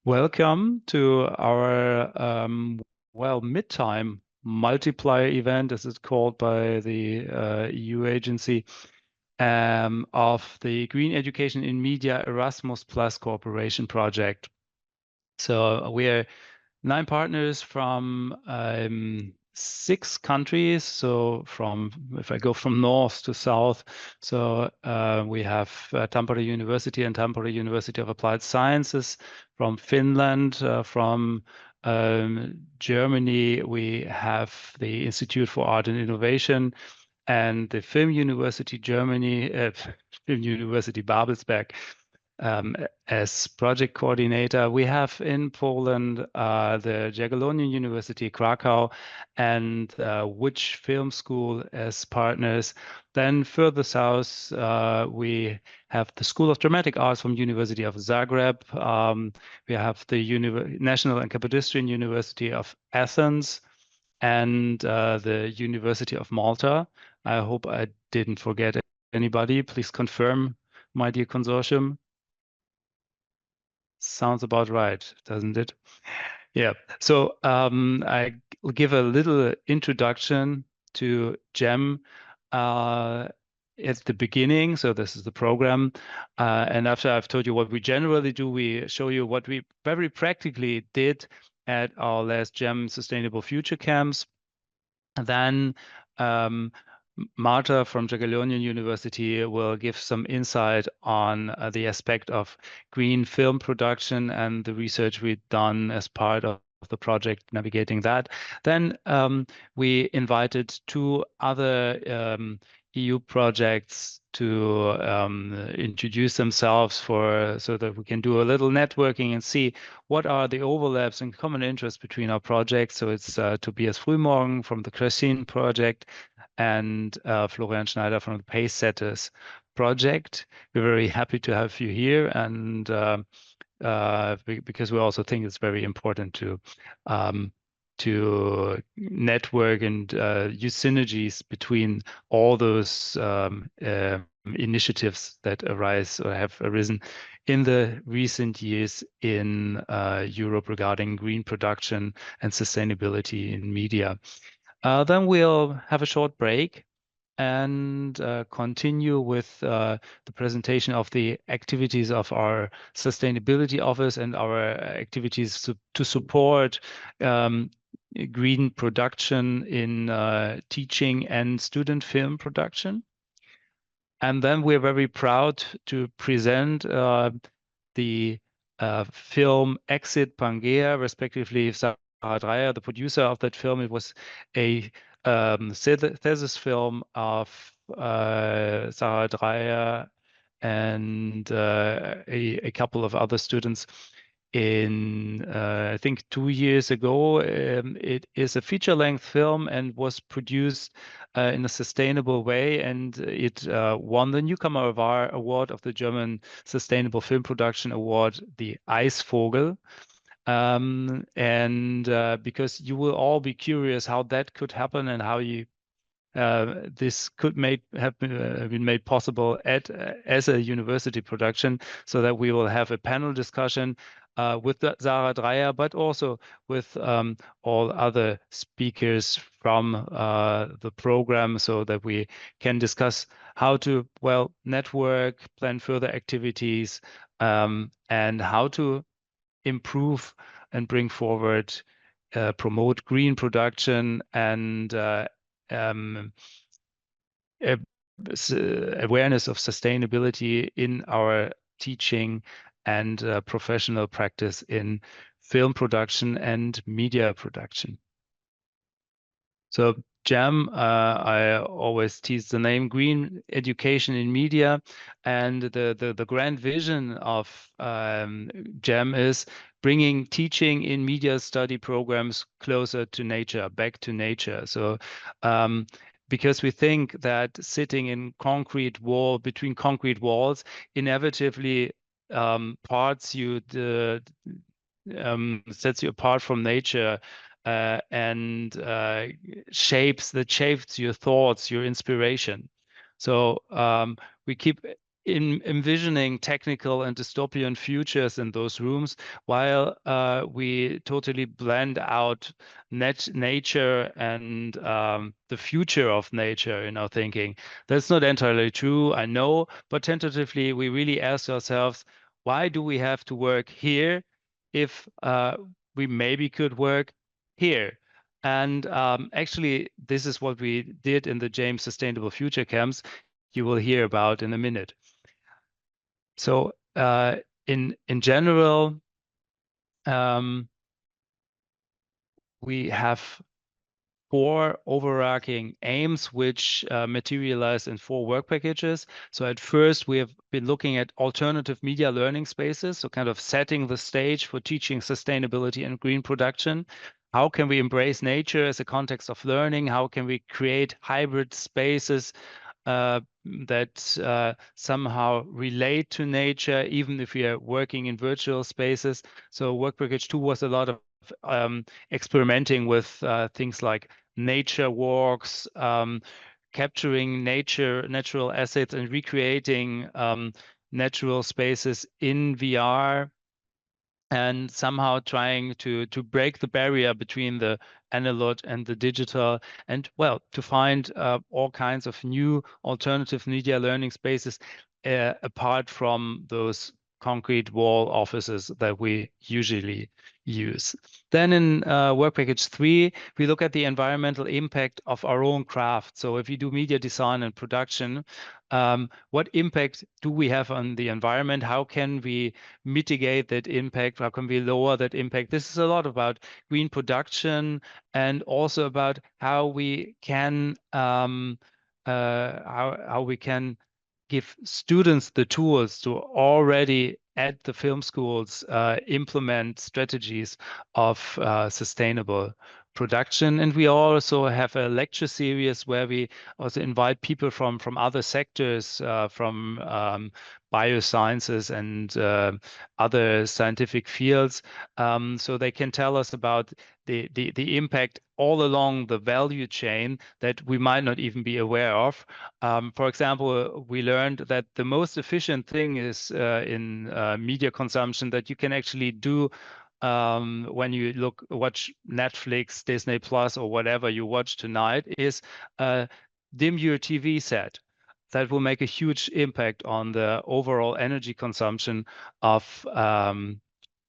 Welcome to our midtime multiplier event, as it's called by the EU agency, of the Green Education in Media Erasmus Plus Cooperation Project. So we are 9 partners from 6 countries. So if I go from north to south, so we have Tampere University and Tampere University of Applied Sciences. From Finland, from Germany, we have the Institute for Art and Innovation and the Filmuniversity Germany, Filmuniversity Babelsberg, as project coordinator. We have in Poland the Jagiellonian University, Krakow, and Which Film School as partners. Then further south, we have the School of Dramatic Arts from University of Zagreb. We have the National and Kapodistrian University of Athens and the University of Malta. I hope I didn't forget anybody. Please confirm, my dear consortium. Sounds about right, doesn't it? Yeah. So I will give a little introduction to GEM at the beginning. So this is the program. And after I've told you what we generally do, we show you what we very practically did at our last GEM Sustainable Future Camps. And then Marta from Jagiellonian University will give some insight on the aspect of green film production and the research we've done as part of the project navigating that. Then we invited 2 other EU projects to introduce themselves so that we can do a little networking and see what are the overlaps and common interests between our projects. So it's Tobias Frühmorgen from the CRESCINE project and Florian Schneider from the Pace Setters project. We're very happy to have you here, and because we also think it's very important to network and use synergies between all those initiatives that arise or have arisen in the recent years in Europe regarding green production and sustainability in media. Then we'll have a short break and continue with the presentation of the activities of our sustainability office and our activities to support green production in teaching and student film production. And then we're very proud to present the film Exit Pangea, respectively Sarah Dreyer, the producer of that film. It was a thesis film of Sarah Dreyer and a couple of other students in I think 2 years ago. It is a feature-length film and was produced in a sustainable way, and it won the Newcomer Award of the German Sustainable Film Production Award, the Eisvogel. Because you will all be curious how that could happen and how this could have been made possible as a university production, so that we will have a panel discussion with Sarah Dreyer, but also with all other speakers from the program, so that we can discuss how to, network, plan further activities, and how to improve and bring forward, promote green production and awareness of sustainability in our teaching and professional practice in film production and media production. So GEM, I always tease the name, Green Education in Media, and the grand vision of GEM is bringing teaching in media study programs closer to nature, back to nature. So because we think that sitting in between concrete walls inevitably sets you apart from nature, and shapes your thoughts, your inspiration. So we keep envisioning technical and dystopian futures in those rooms, while we totally blend out nature and the future of nature in our thinking. That's not entirely true, I know, but tentatively we really ask ourselves, why do we have to work here if we maybe could work here? And actually, this is what we did in the James Sustainable Future Camps you will hear about in a minute. So in general, we have four overarching aims which materialize in four work packages. So at first, we have been looking at alternative media learning spaces, so kind of setting the stage for teaching sustainability and green production. How can we embrace nature as a context of learning? How can we create hybrid spaces that somehow relate to nature, even if we are working in virtual spaces? So work package 2 was a lot of experimenting with things like nature walks, capturing natural assets and recreating natural spaces in VR, and somehow trying to break the barrier between the analog and the digital, and well, to find all kinds of new alternative media learning spaces apart from those concrete wall offices that we usually use. Then in work package 3, we look at the environmental impact of our own craft. So if you do media design and production, what impact do we have on the environment? How can we mitigate that impact? How can we lower that impact? This is a lot about green production and also about how we can how we can give students the tools to already at the film schools implement strategies of sustainable production. And we also have a lecture series where we also invite people from other sectors, from biosciences and other scientific fields, so they can tell us about the impact all along the value chain that we might not even be aware of. For example, we learned that the most efficient thing is in media consumption that you can actually do when you watch Netflix, Disney Plus, or whatever you watch tonight, is dim your TV set. That will make a huge impact on the overall energy consumption of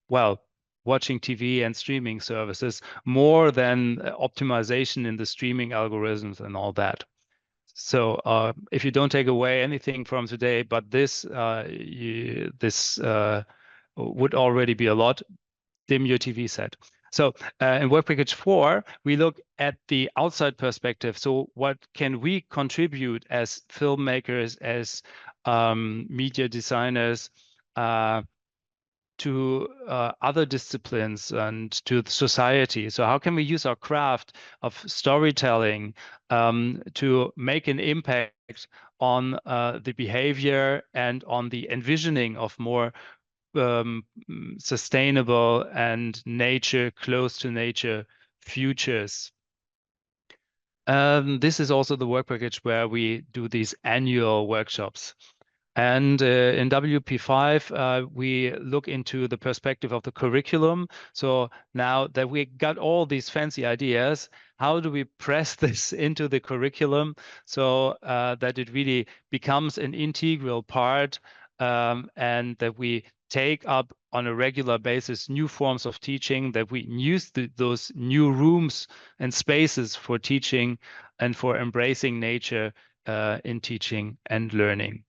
well, watching TV and streaming services, more than optimization in the streaming algorithms and all that. So if you don't take away anything from today, but this would already be a lot, dim your TV set. So in work package 4, we look at the outside perspective. So what can we contribute as filmmakers, as media designers, to other disciplines and to the society? So how can we use our craft of storytelling to make an impact on the behavior and on the envisioning of more sustainable and close to nature futures? This is also the work package where we do these annual workshops. And in WP5, we look into the perspective of the curriculum. So now that we got all these fancy ideas, how do we press this into the curriculum so that it really becomes an integral part, and that we take up on a regular basis new forms of teaching, that we use those new rooms and spaces for teaching and for embracing nature in teaching and learning.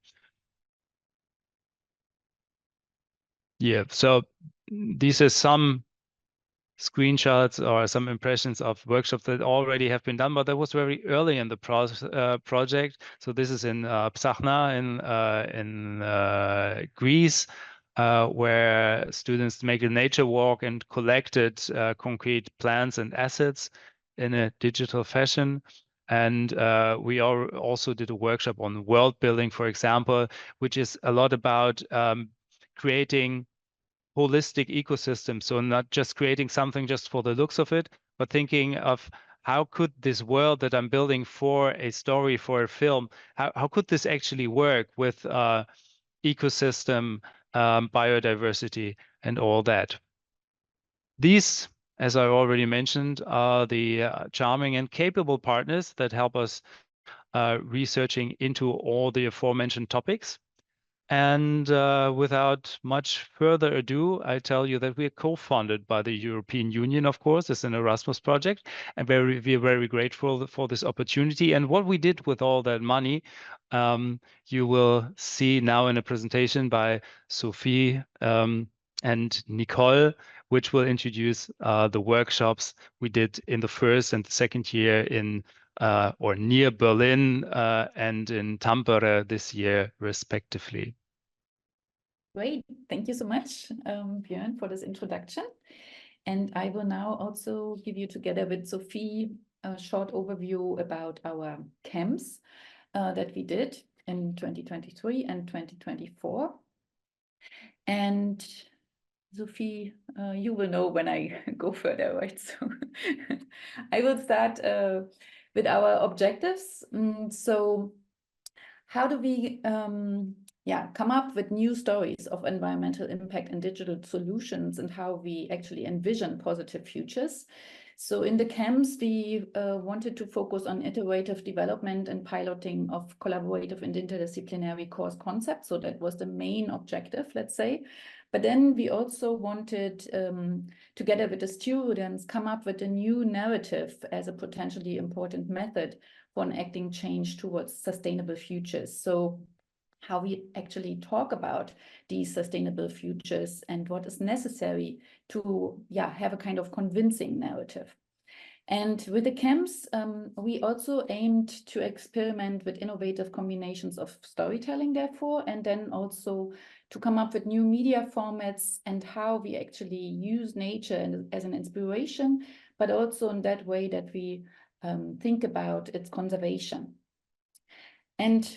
Yeah, so these are some screenshots or some impressions of workshops that already have been done, but that was very early in the project. So this is in Psachna in Greece, where students make a nature walk and collected concrete plants and assets in a digital fashion. And we also did a workshop on world building, for example, which is a lot about creating holistic ecosystem. So not just creating something just for the looks of it, but thinking of how could this world that I'm building for a story, for a film, how could this actually work with ecosystem, biodiversity, and all that. These, as I already mentioned, are the charming and capable partners that help us researching into all the aforementioned topics. And without much further ado, I tell you that we are co-funded by the European Union, of course. It's an Erasmus project, and we are very grateful for this opportunity. And what we did with all that money, you will see now in a presentation by Sophie and Nicole, which will introduce the workshops we did in the first and the second year in or near Berlin and in Tampere this year, respectively. Great. Thank you so much, Björn, for this introduction. And I will now also give you, together with Sophie, a short overview about our camps that we did in 2023 and 2024. And Sophie, you will know when I go further, right? So I will start with our objectives. So how do we come up with new stories of environmental impact and digital solutions, and how we actually envision positive futures? So in the camps, we wanted to focus on iterative development and piloting of collaborative and interdisciplinary course concepts. So that was the main objective, let's say. But then we also wanted, together with the students, come up with a new narrative as a potentially important method for enacting change towards sustainable futures. So how we actually talk about these sustainable futures and what is necessary to have a kind of convincing narrative. And with the camps, we also aimed to experiment with innovative combinations of storytelling, therefore, and then also to come up with new media formats and how we actually use nature as an inspiration, but also in that way that we think about its conservation. And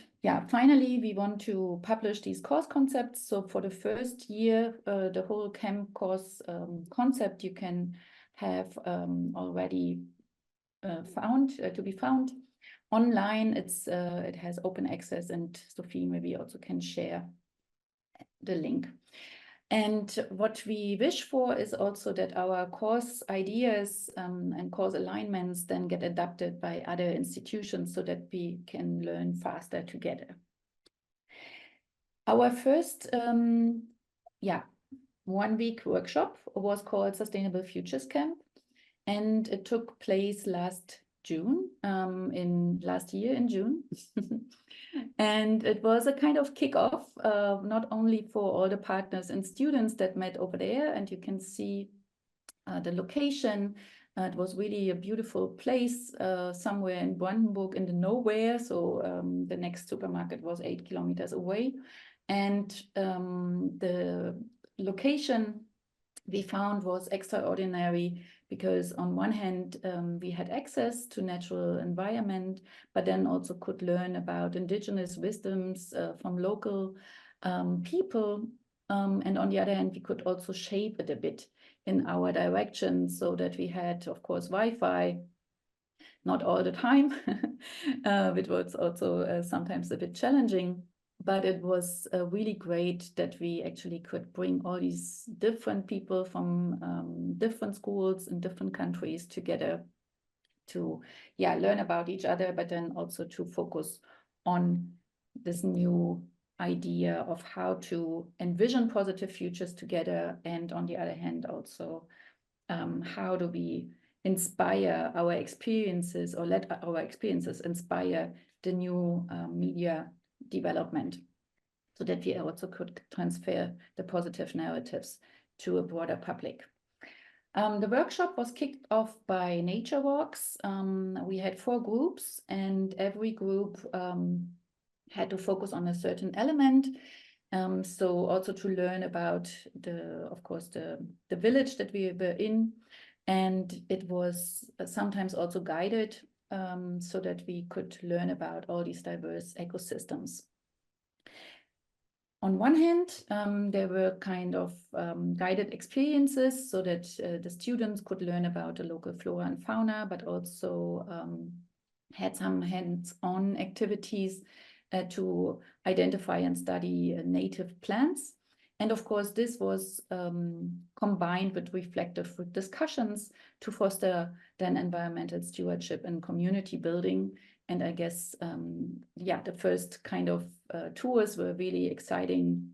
finally, we want to publish these course concepts. So for the first year, the whole camp course concept you can have already to be found online. It has open access, and Sophie maybe also can share the link. And what we wish for is also that our course ideas and course alignments then get adapted by other institutions so that we can learn faster together. Our first 1-week workshop was called Sustainable Futures Camp, and it took place last year in June. And it was a kind of kickoff, not only for all the partners and students that met over there, and you can see the location. It was really a beautiful place, somewhere in Brandenburg in the nowhere. So the next supermarket was 8 kilometers away. And the location we found was extraordinary because on one hand, we had access to natural environment, but then also could learn about indigenous wisdoms from local people. And on the other hand, we could also shape it a bit in our direction, so that we had, of course, Wi-Fi, not all the time, which was also sometimes a bit challenging. But it was really great that we actually could bring all these different people from different schools in different countries together to learn about each other, but then also to focus on this new idea of how to envision positive futures together. And on the other hand, also how do we inspire our experiences, or let our experiences inspire the new media development, so that we also could transfer the positive narratives to a broader public. The workshop was kicked off by nature walks. We had 4 groups, and every group had to focus on a certain element. So also to learn about of course, the village that we were in, and it was sometimes also guided, so that we could learn about all these diverse ecosystems. On one hand, there were kind of guided experiences, so that the students could learn about the local flora and fauna, but also had some hands-on activities to identify and study native plants. And of course, this was combined with reflective discussions to foster then environmental stewardship and community building. And I guess, yeah, the first kind of tours were really exciting.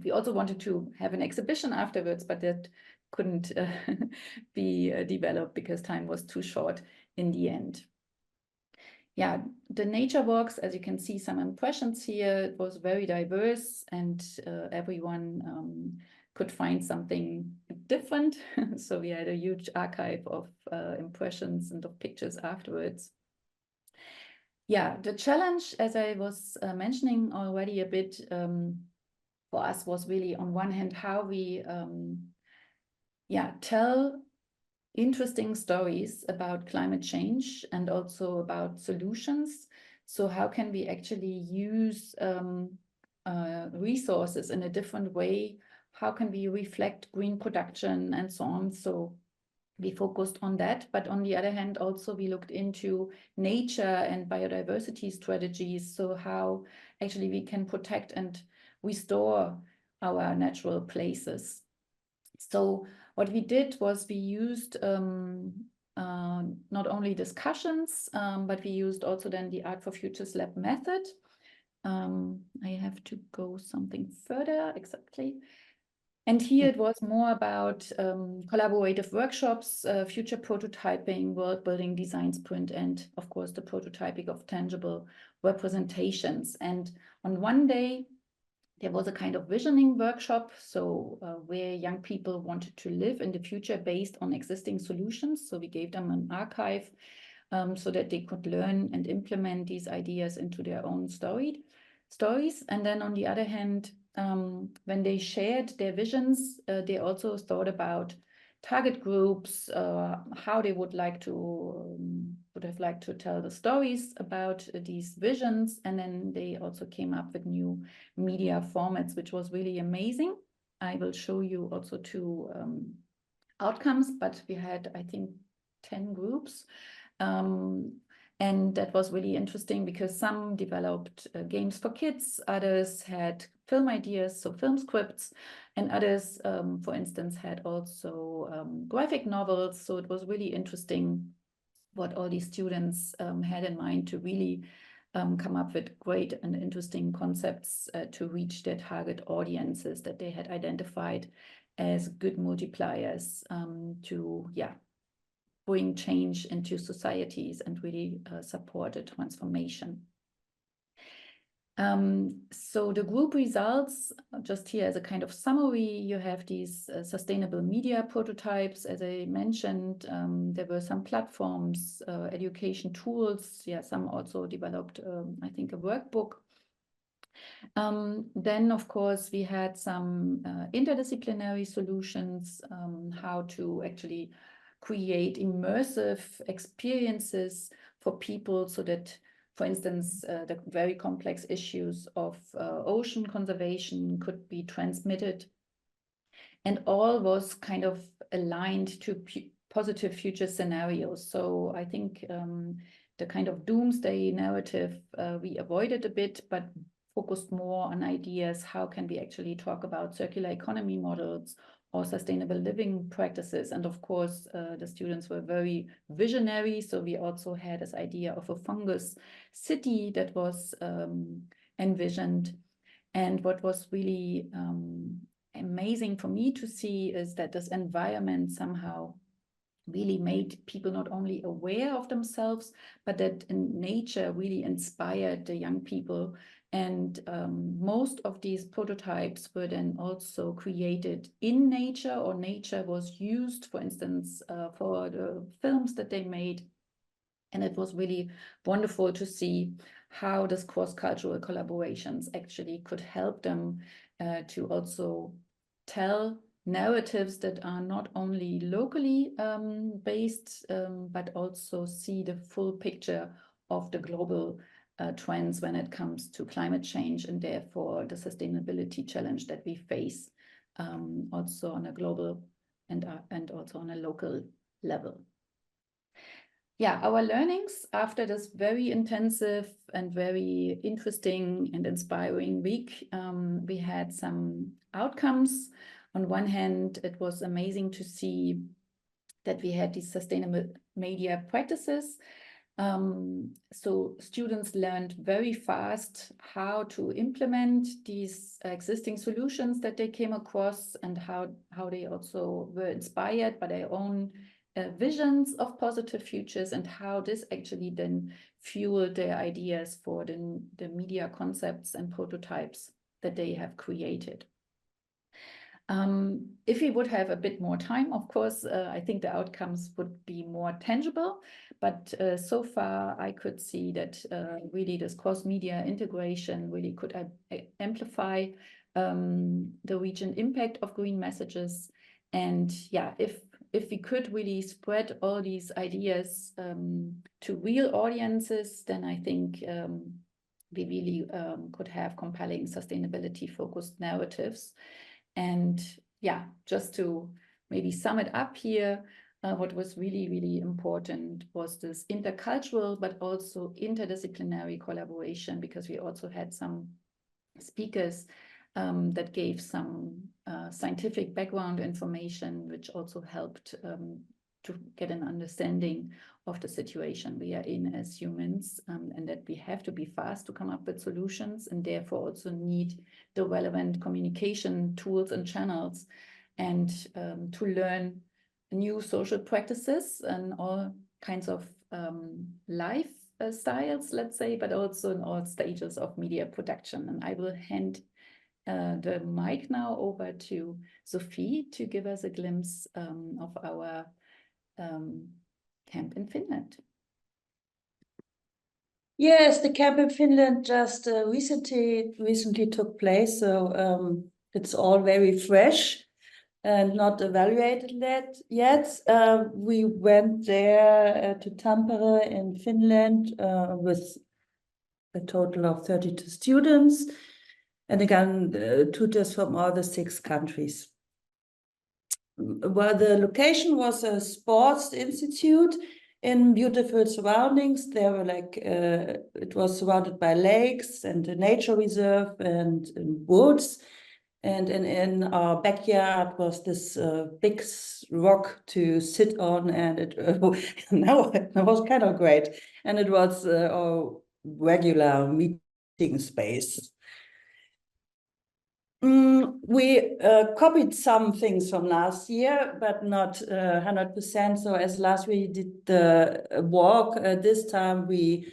We also wanted to have an exhibition afterwards, but that couldn't be developed because time was too short in the end. Yeah, the nature walks, as you can see some impressions here, it was very diverse and everyone could find something different. So we had a huge archive of impressions and of pictures afterwards. Yeah, the challenge, as I was mentioning already a bit, for us was really on one hand how we tell interesting stories about climate change and also about solutions. So how can we actually use resources in a different way? How can we reflect green production and so on? So we focused on that, but on the other hand, also we looked into nature and biodiversity strategies. So how actually we can protect and restore our natural places. So what we did was we used not only discussions, but we used also then the Art for Futures Lab method. I have to go something further, exactly. And here it was more about collaborative workshops, future prototyping, world building, design sprint, and of course the prototyping of tangible representations. And on one day, there was a kind of visioning workshop, so where young people wanted to live in the future based on existing solutions. So we gave them an archive so that they could learn and implement these ideas into their own stories. And then on the other hand, when they shared their visions, they also thought about target groups, how they would have liked to tell the stories about these visions. And then they also came up with new media formats, which was really amazing. I will show you also two outcomes, but we had, I think, 10 groups. And that was really interesting because some developed games for kids, others had film ideas, so film scripts, and others, for instance, had also graphic novels. So it was really interesting what all these students had in mind to really come up with great and interesting concepts to reach their target audiences that they had identified as good multipliers to, bring change into societies and really support a transformation. So the group results, just here as a kind of summary, you have these sustainable media prototypes. As I mentioned, there were some platforms, education tools. Yeah, some also developed, I think, a workbook. Then, of course, we had some interdisciplinary solutions, how to actually create immersive experiences for people so that, for instance, the very complex issues of ocean conservation could be transmitted. And all was kind of aligned to positive future scenarios. So I think the kind of doomsday narrative we avoided a bit, but focused more on ideas, how can we actually talk about circular economy models or sustainable living practices. And of course, the students were very visionary. So we also had this idea of a fungus city that was envisioned. And what was really amazing for me to see is that this environment somehow really made people not only aware of themselves, but that in nature really inspired the young people. And most of these prototypes were then also created in nature, or nature was used, for instance, for the films that they made. And it was really wonderful to see how this cross-cultural collaborations actually could help them to also tell narratives that are not only locally based, but also see the full picture of the global trends when it comes to climate change, and therefore the sustainability challenge that we face also on a global and also on a local level. yeah, our learnings after this very intensive and very interesting and inspiring week, we had some outcomes. On one hand, it was amazing to see that we had these sustainable media practices. So students learned very fast how to implement these existing solutions that they came across, and how they also were inspired by their own visions of positive futures, and how this actually then fueled their ideas for the media concepts and prototypes that they have created. If we would have a bit more time, of course, I think the outcomes would be more tangible, but so far I could see that really this cross-media integration really could amplify the reach and impact of green messages. And yeah, if we could really spread all these ideas to real audiences, then I think we really could have compelling sustainability-focused narratives. And yeah, just to maybe sum it up here, what was really, really important was this intercultural, but also interdisciplinary collaboration, because we also had some speakers that gave some scientific background information, which also helped to get an understanding of the situation we are in as humans, and that we have to be fast to come up with solutions, and therefore also need the relevant communication tools and channels, and to learn new social practices and all kinds of life styles, let's say, but also in all stages of media production. And I will hand the mic now over to Sophie to give us a glimpse of our camp in Finland. Yes, the camp in Finland just recently took place, so it's all very fresh and not evaluated yet. We went there to Tampere in Finland with a total of 32 students, and again, tutors from all the 6 countries. Well, the location was a sports institute in beautiful surroundings. There were it was surrounded by lakes and a nature reserve and woods. And in our backyard was this big rock to sit on, and it was kind of great. And it was our regular meeting space. We copied some things from last year, but not 100%. So as last year we did the walk, this time we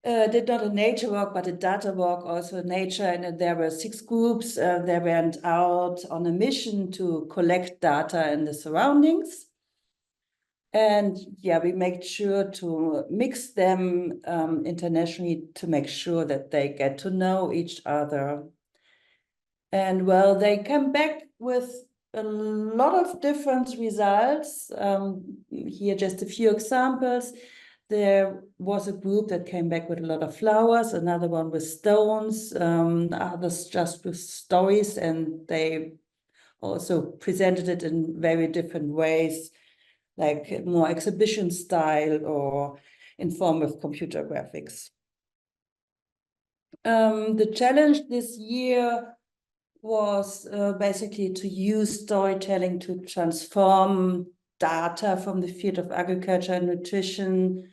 did not a nature walk, but a data walk, also nature. And there were 6 groups. They went out on a mission to collect data in the surroundings. And yeah, we made sure to mix them internationally to make sure that they get to know each other. And well, they came back with a lot of different results. Here, just a few examples. There was a group that came back with a lot of flowers, another one with stones, others just with stories, and they also presented it in very different ways, like more exhibition style or in form of computer graphics. The challenge this year was basically to use storytelling to transform data from the field of agriculture and nutrition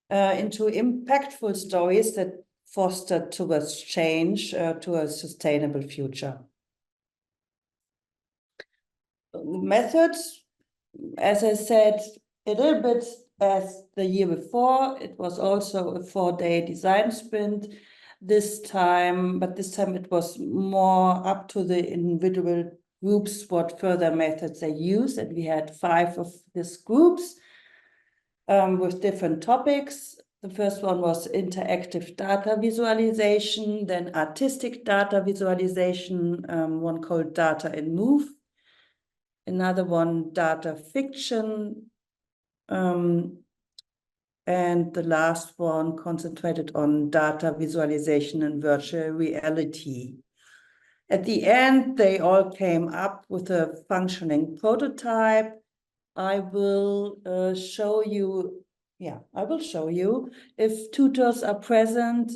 into impactful stories that foster towards change to a sustainable future. Methods, as I said, a little bit as the year before, it was also a 4-day design sprint this time, but this time it was more up to the individual groups what further methods they use, and we had 5 of these groups with different topics. The first one was interactive data visualization, then artistic data visualization, one called data in move, another one data fiction, and the last one concentrated on data visualization and virtual reality. At the end, they all came up with a functioning prototype. I will show you Yeah, I will show you. If tutors are present,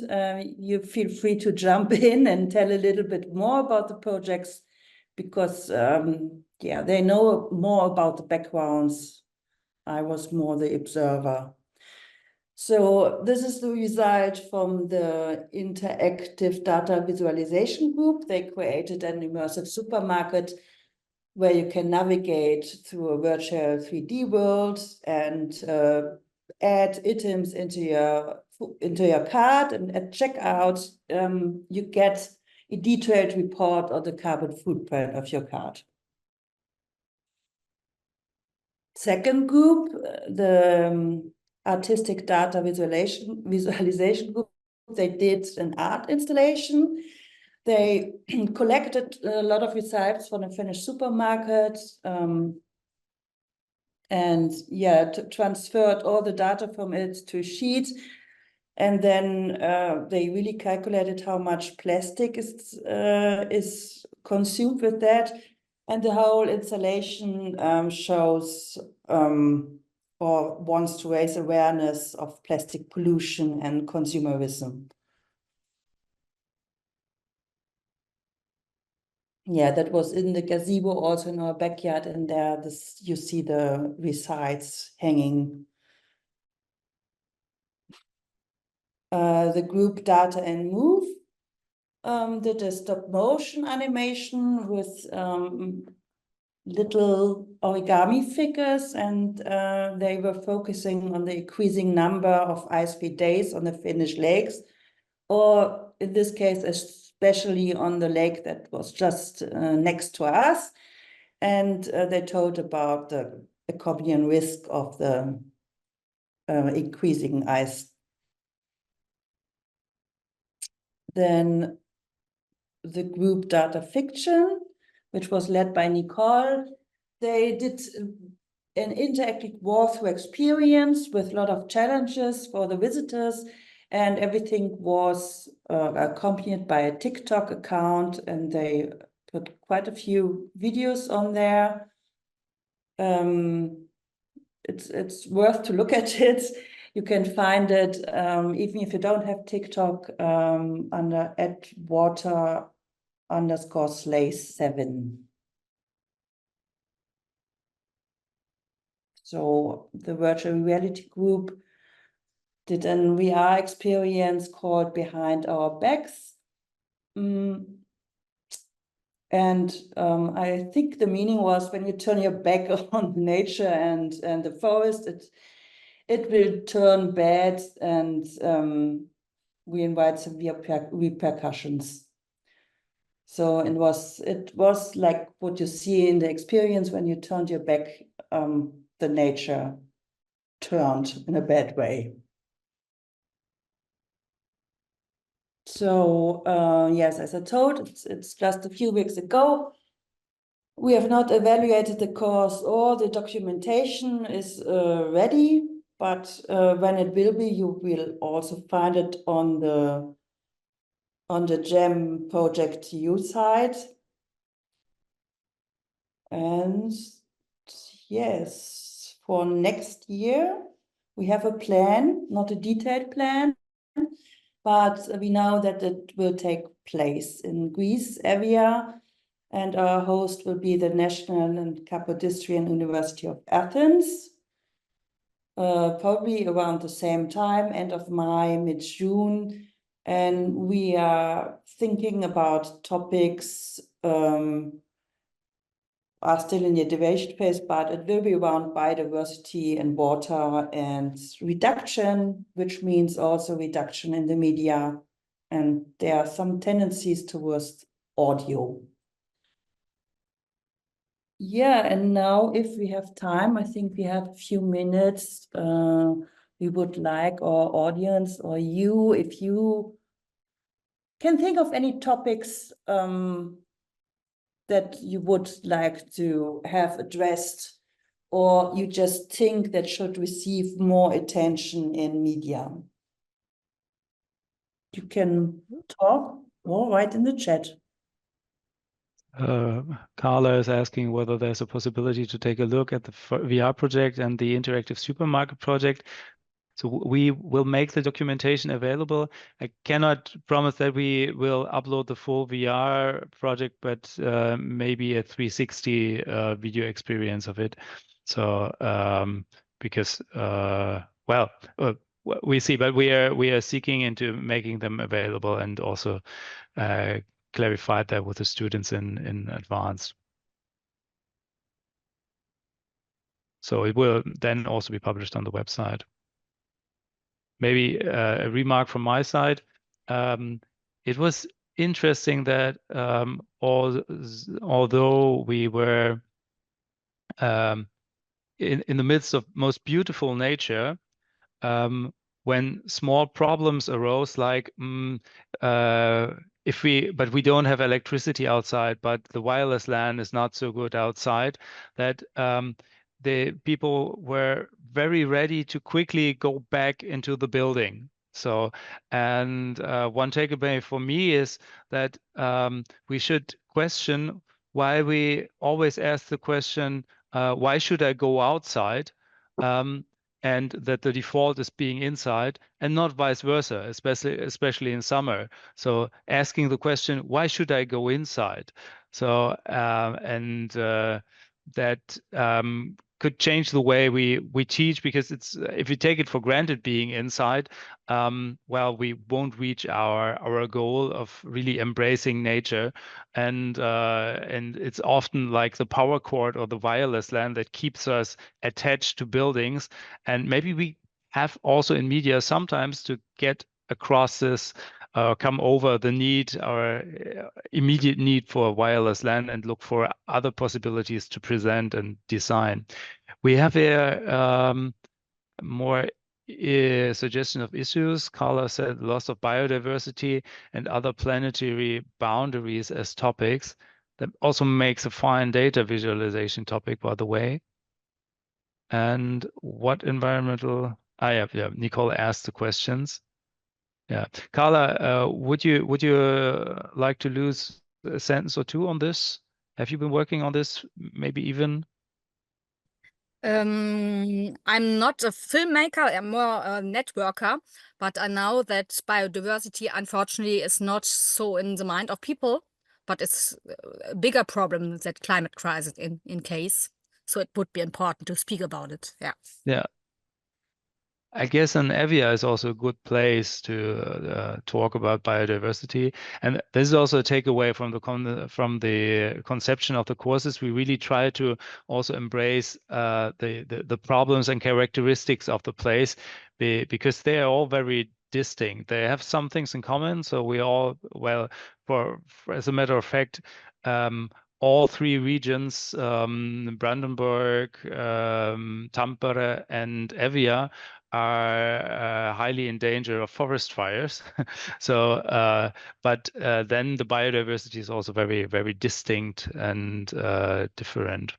you feel free to jump in and tell a little bit more about the projects, because yeah, they know more about the backgrounds. I was more the observer. So this is the result from the interactive data visualization group. They created an immersive supermarket where you can navigate through a virtual 3D world and add items into your cart, and at checkout you get a detailed report on the carbon footprint of your cart. Second group, the artistic data visualization group, they did an art installation. They collected a lot of results from a Finnish supermarket, and yeah, transferred all the data from it to a sheet. And then they really calculated how much plastic is consumed with that. And the whole installation shows or wants to raise awareness of plastic pollution and consumerism. Yeah, that was in the gazebo, also in our backyard, and there you see the resides hanging. The group Data and Move did a stop motion animation with little origami figures, and they were focusing on the increasing number of ice-free days on the Finnish lakes, or in this case, especially on the lake that was just next to us. And they told about the accompanying risk of the increasing ice. Then the group Data Fiction, which was led by Nicole, they did an interactive walkthrough experience with a lot of challenges for the visitors, and everything was accompanied by a TikTok account, and they put quite a few videos on there. It's worth to look at it. You can find it, even if you don't have TikTok, under @water_slays7. So the virtual reality group did an VR experience called Behind Our Backs. And I think the meaning was, when you turn your back on nature and the forest, it will turn bad, and we invite severe repercussions. So it was like what you see in the experience when you turned your back, the nature turned in a bad way. So yes, as I told, it's just a few weeks ago. We have not evaluated the course, or the documentation is ready, but when it will be, you will also find it on the GEM Projekt EU site. And yes, for next year, we have a plan, not a detailed plan, but we know that it will take place in Greece area, and our host will be the National and Kapodistrian University of Athens, probably around the same time, end of May, mid-June. And we are thinking about topics are still in the development phase, but it will be around biodiversity and water and reduction, which means also reduction in the media. And there are some tendencies towards audio. Yeah, and now if we have time, I think we have a few minutes. We would like our audience, or you, if you can think of any topics that you would like to have addressed, or you just think that should receive more attention in media. You can talk or write in the chat. Carla is asking whether there's a possibility to take a look at the VR project and the interactive supermarket project. So we will make the documentation available. I cannot promise that we will upload the full VR project, but maybe a 360 video experience of it. So because well, we see, but we are seeking into making them available and also clarified that with the students in advance. So it will then also be published on the website. Maybe a remark from my side. It was interesting that although we were in the midst of most beautiful nature, when small problems arose, like but we don't have electricity outside, but the wireless LAN is not so good outside, that the people were very ready to quickly go back into the building. So, and one takeaway for me is that we should question why we always ask the question, why should I go outside? And that the default is being inside and not vice versa, especially in summer. So asking the question, why should I go inside? So, that could change the way we teach, because it's if you take it for granted being inside, well, we won't reach our goal of really embracing nature, and it's often like the power cord or the wireless LAN that keeps us attached to buildings, and maybe we have also in media sometimes to get across this. Come over the need, our immediate need for wireless LAN, and look for other possibilities to present and design. We have a more suggestion of issues. Carla said loss of biodiversity and other planetary boundaries as topics. That also makes a fine data visualization topic, by the way. And what environmental? Yeah, Nicole asked the questions. Yeah, Carla, would you like to lose a sentence or two on this? Have you been working on this, maybe even? I'm not a filmmaker, I'm more a networker, but I know that biodiversity, unfortunately, is not so in the mind of people, but it's a bigger problem that climate crisis in case. So it would be important to speak about it. Yeah. Yeah. I guess an EVIA is also a good place to talk about biodiversity, and this is also a takeaway from the conception of the courses. We really try to also embrace the problems and characteristics of the place, because they are all very distinct. They have some things in common, so we all, well, for as a matter of fact, all three regions, Brandenburg, Tampere, and Evia, are highly in danger of forest fires. So, but then the biodiversity is also very, very distinct and different.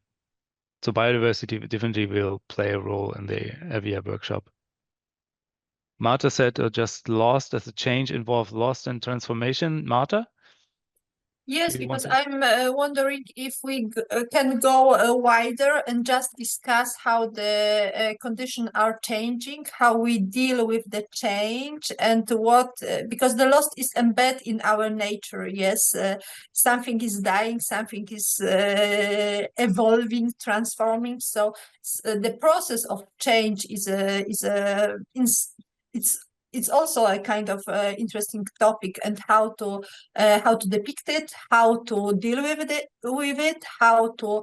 So biodiversity definitely will play a role in the Evia workshop. Marta said just lost as a change involved loss and transformation. Marta? Yes, because I'm wondering if we can go wider and just discuss how the conditions are changing, how we deal with the change, and what, because the loss is embedded in our nature. Yes, something is dying, something is evolving, transforming. So the process of change it's also a kind of interesting topic, and how to depict it, how to deal with it, how to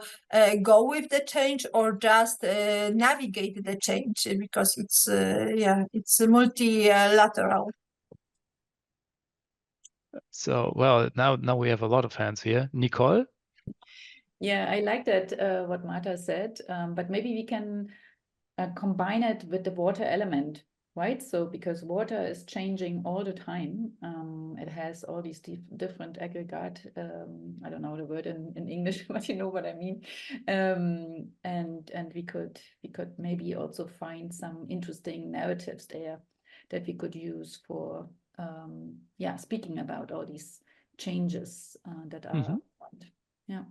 go with the change, or just navigate the change, because it's it's multilateral. So, well, now we have a lot of hands here. Nicole? Yeah, I like that what Marta said, but maybe we can combine it with the water element, right? So because water is changing all the time, it has all these different aggregate, I don't know the word in English, but you know what I mean. And we could maybe also find some interesting narratives there that we could use for speaking about all these changes that are around. Yeah.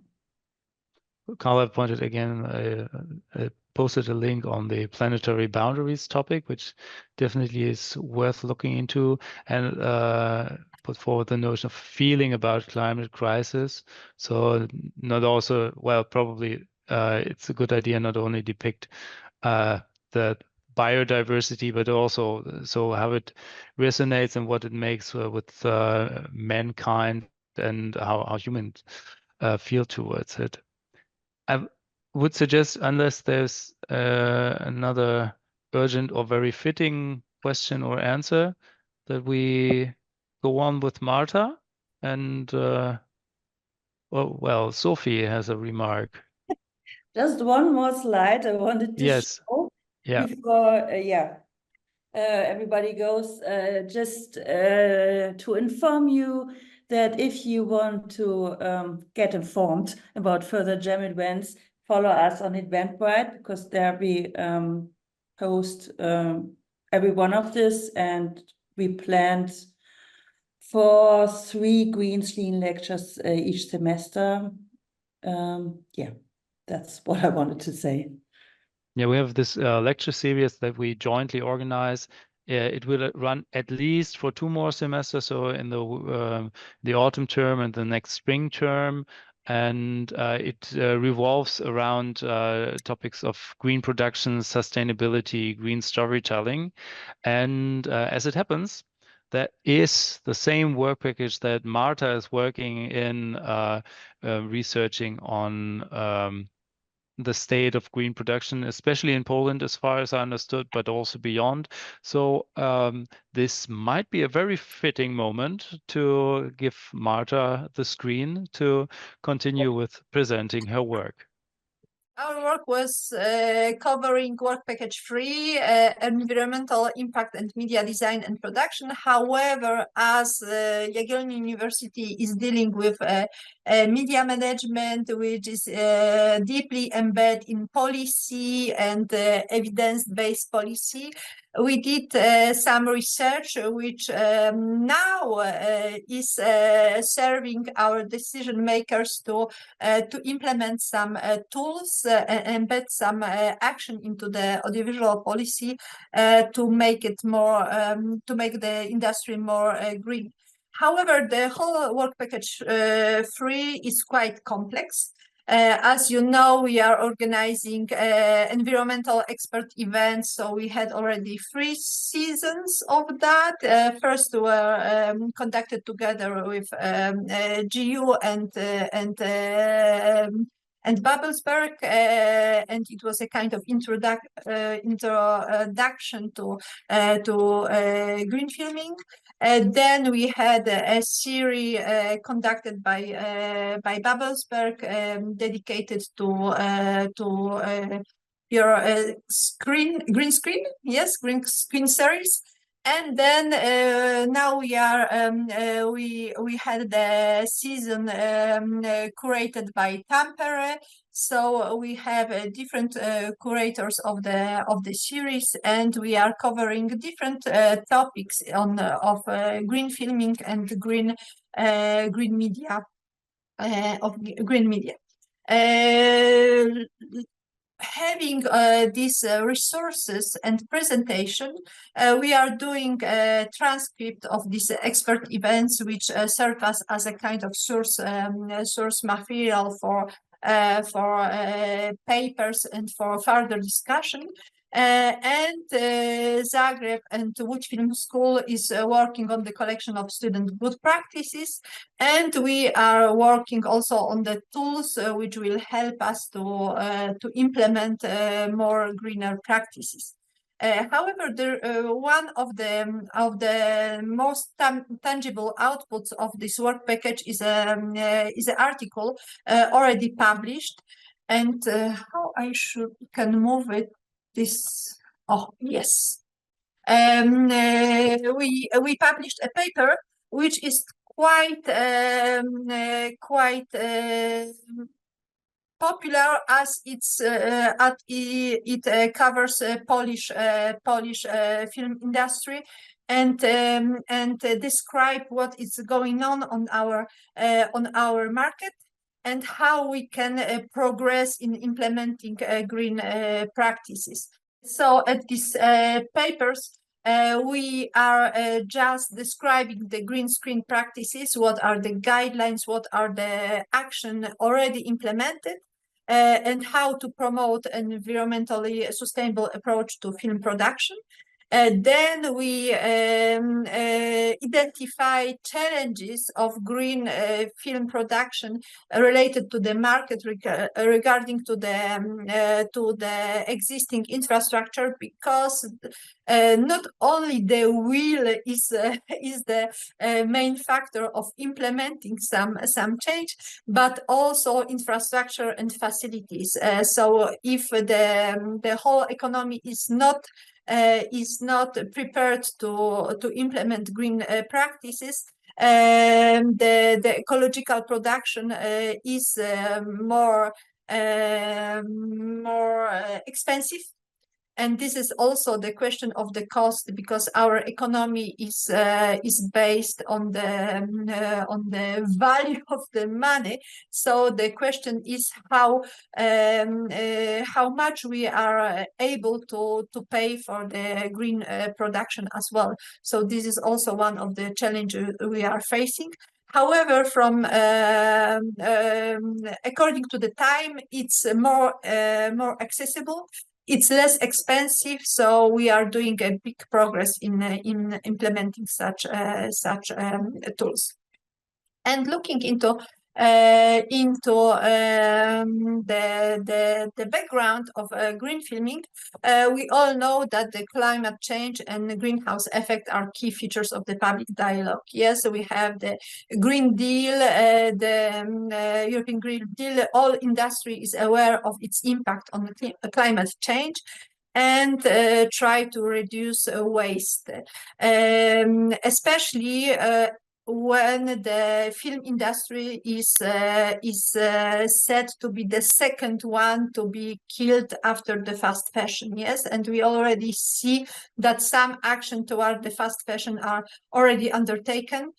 Carla pointed again a posted a link on the planetary boundaries topic, which definitely is worth looking into, and put forward the notion of feeling about climate crisis. So not also, well, probably it's a good idea not only depict the biodiversity, but also so how it resonates and what it makes with mankind and how humans feel towards it. I would suggest, unless there's another urgent or very fitting question or answer, that we go on with Marta. And well, Sophie has a remark. Just one more slide I wanted to show before, everybody goes. Just to inform you that if you want to get informed about further GEM events, follow us on Eventbrite, because there we post every one of this, and we planned for 3 green clean lectures each semester. That's what I wanted to say. Yeah, we have this lecture series that we jointly organize. It will run at least for 2 more semesters, so in the autumn term and the next spring term. And it revolves around topics of green production, sustainability, green storytelling. And as it happens, that is the same work package that Marta is working in researching on the state of green production, especially in Poland, as far as I understood, but also beyond. So this might be a very fitting moment to give Marta the screen to continue with presenting her work. Our work was covering work package 3, environmental impact and media design and production. However, as Jagiellonian University is dealing with media management, which is deeply embedded in policy and evidence-based policy, we did some research which now is serving our decision makers to implement some tools, embed some action into the audiovisual policy to make it more, to make the industry more green. However, the whole work package 3 is quite complex. As you know, we are organizing environmental expert events, so we had already 3 seasons of that. First were conducted together with GU and Babelsberg, and it was a kind of introduction to green filming. Then we had a series conducted by Babelsberg, dedicated to your green screen, yes, green screen series. And then now we are we had the season curated by Tampere. So we have different curators of the series, and we are covering different topics of green filming and green media of green media. Having these resources and presentation, we are doing a transcript of these expert events, which serve us as a kind of source material for papers and for further discussion. And Zagreb and Łódź Film School is working on the collection of student good practices, and we are working also on the tools which will help us to implement more greener practices. However, one of the most tangible outputs of this work package is an article already published, and how I can move it. This, oh yes, we published a paper which is quite popular, as it covers Polish film industry and describe what is going on our market. and how we can progress in implementing green practices. So at these papers, we are just describing the green screen practices, what are the guidelines, what are the action already implemented, and how to promote an environmentally sustainable approach to film production. Then we identify challenges of green film production related to the market regarding to the existing infrastructure, because not only the will is the main factor of implementing some change, but also infrastructure and facilities. So if the whole economy is not prepared to implement green practices, the ecological production is more expensive. And this is also the question of the cost, because our economy is based on the value of the money. So the question is how much we are able to pay for the green production as well. So this is also one of the challenges we are facing. However, from according to the time, it's more accessible. It's less expensive, so we are doing a big progress in implementing such tools. And looking into the background of green filming, we all know that the climate change and the greenhouse effect are key features of the public dialogue. Yes, we have the Green Deal, the European Green Deal. All industry is aware of its impact on the climate change and try to reduce waste, especially when the film industry is said to be the second one to be killed after the fast fashion. Yes, and we already see that some action toward the fast fashion are already undertaken.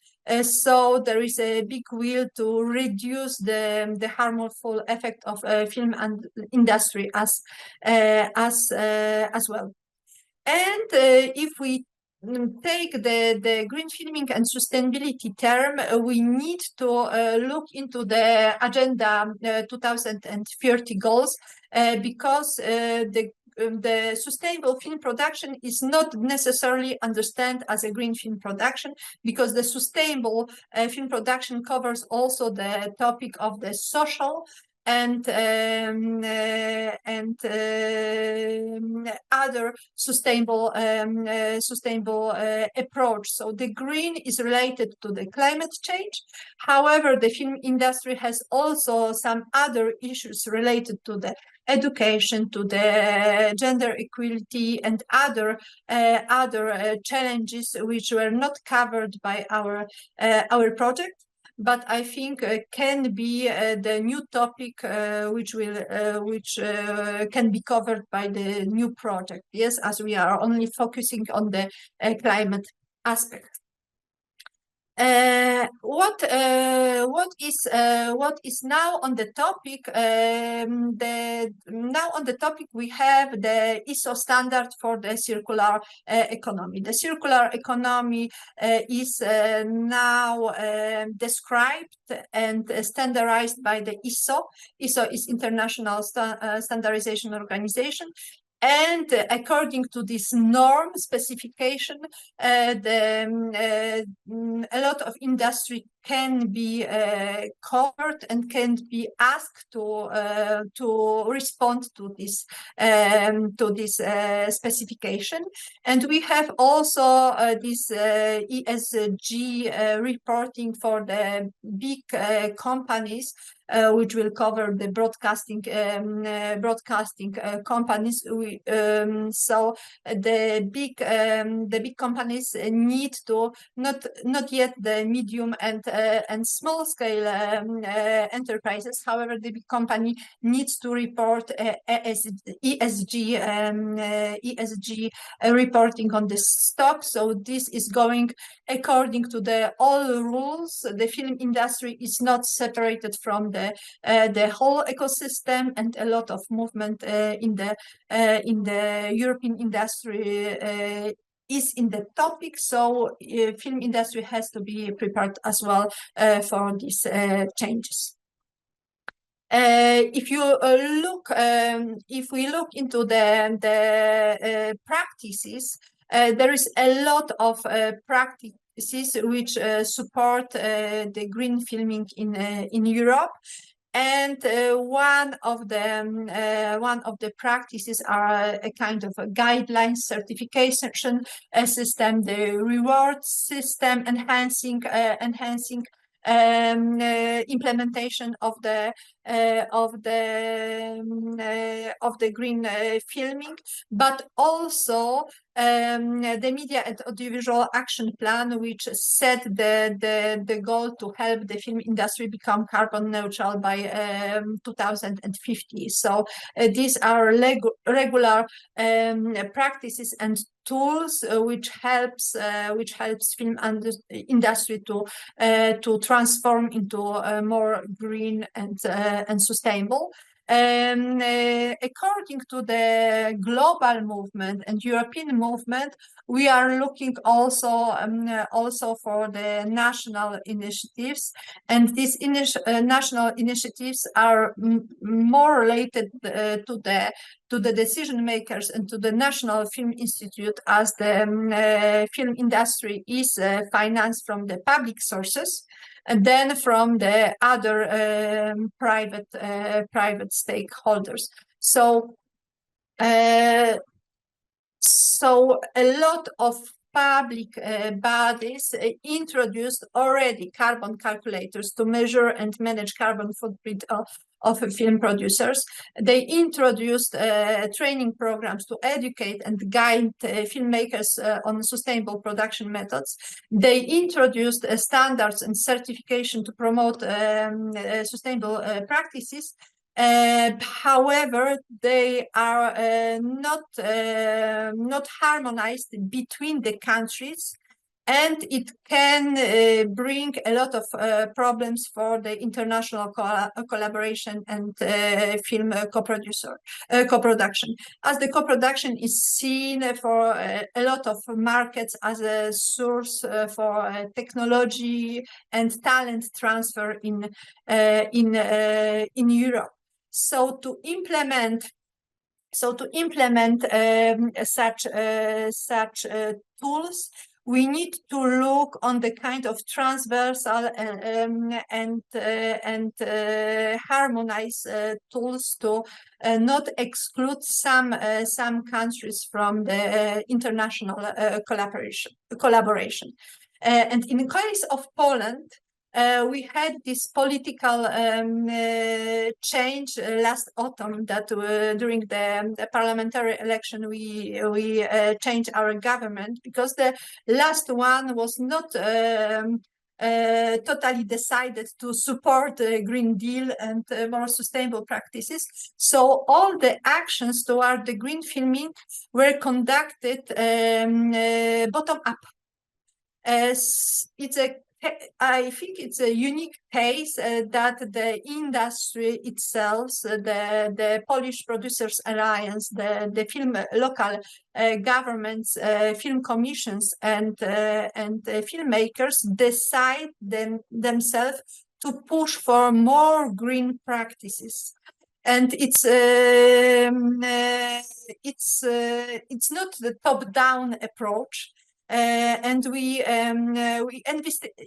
So there is a big will to reduce the harmful effect of film and industry as well. And if we take the green filming and sustainability term, we need to look into the Agenda 2030 goals, because the sustainable film production is not necessarily understood as a green film production, because the sustainable film production covers also the topic of the social and other sustainable approach. So the green is related to the climate change. However, the film industry has also some other issues related to the education, to the gender equality, and other challenges which were not covered by our project, but I think can be the new topic which can be covered by the new project. Yes, as we are only focusing on the climate aspect. What is now on the topic? Now on the topic we have the ISO standard for the circular economy. The circular economy is now described and standardized by the ISO. ISO is International Standardization Organization. And according to this norm specification, a lot of industry can be covered and can be asked to respond to this specification. And we have also this ESG reporting for the big companies, which will cover the broadcasting companies. So the big companies need to not yet the medium and and small scale enterprises. However, the big company needs to report ESG reporting on the stock. So this is going according to the all rules. The film industry is not separated from the whole ecosystem, and a lot of movement in the European industry is in the topic. So film industry has to be prepared as well for these changes. If we look into the practices, there is a lot of practices which support the green filming in Europe. And one of the practices are a kind of a guideline certification system, the reward system, enhancing implementation of the green filming, but also the media and audiovisual action plan, which set the goal to help the film industry become carbon neutral by 2050. So these are regular practices and tools which helps film industry to transform into more green and sustainable. According to the global movement and European movement, we are looking also for the national initiatives, and these national initiatives are more related to the decision makers and to the National Film Institute, as the film industry is financed from the public sources, and then from the other private stakeholders. So a lot of public bodies introduced already carbon calculators to measure and manage carbon footprint of film producers. They introduced training programs to educate and guide filmmakers on sustainable production methods. They introduced standards and certification to promote sustainable practices. However, they are not harmonized between the countries, and it can bring a lot of problems for the international collaboration and film co-production, as the co-production is seen for a lot of markets as a source for technology and talent transfer in Europe. So to implement such tools, we need to look on the kind of transversal and harmonize tools to not exclude some countries from the international collaboration. And in the case of Poland, we had this political change last autumn, that during the parliamentary election we changed our government, because the last one was not totally decided to support the Green Deal and more sustainable practices. So all the actions toward the green filming were conducted bottom up. I think it's a unique case that the industry itself, the Polish Producers Alliance, the film local governments, film commissions, and filmmakers decide themselves to push for more green practices. And it's not the top-down approach. And we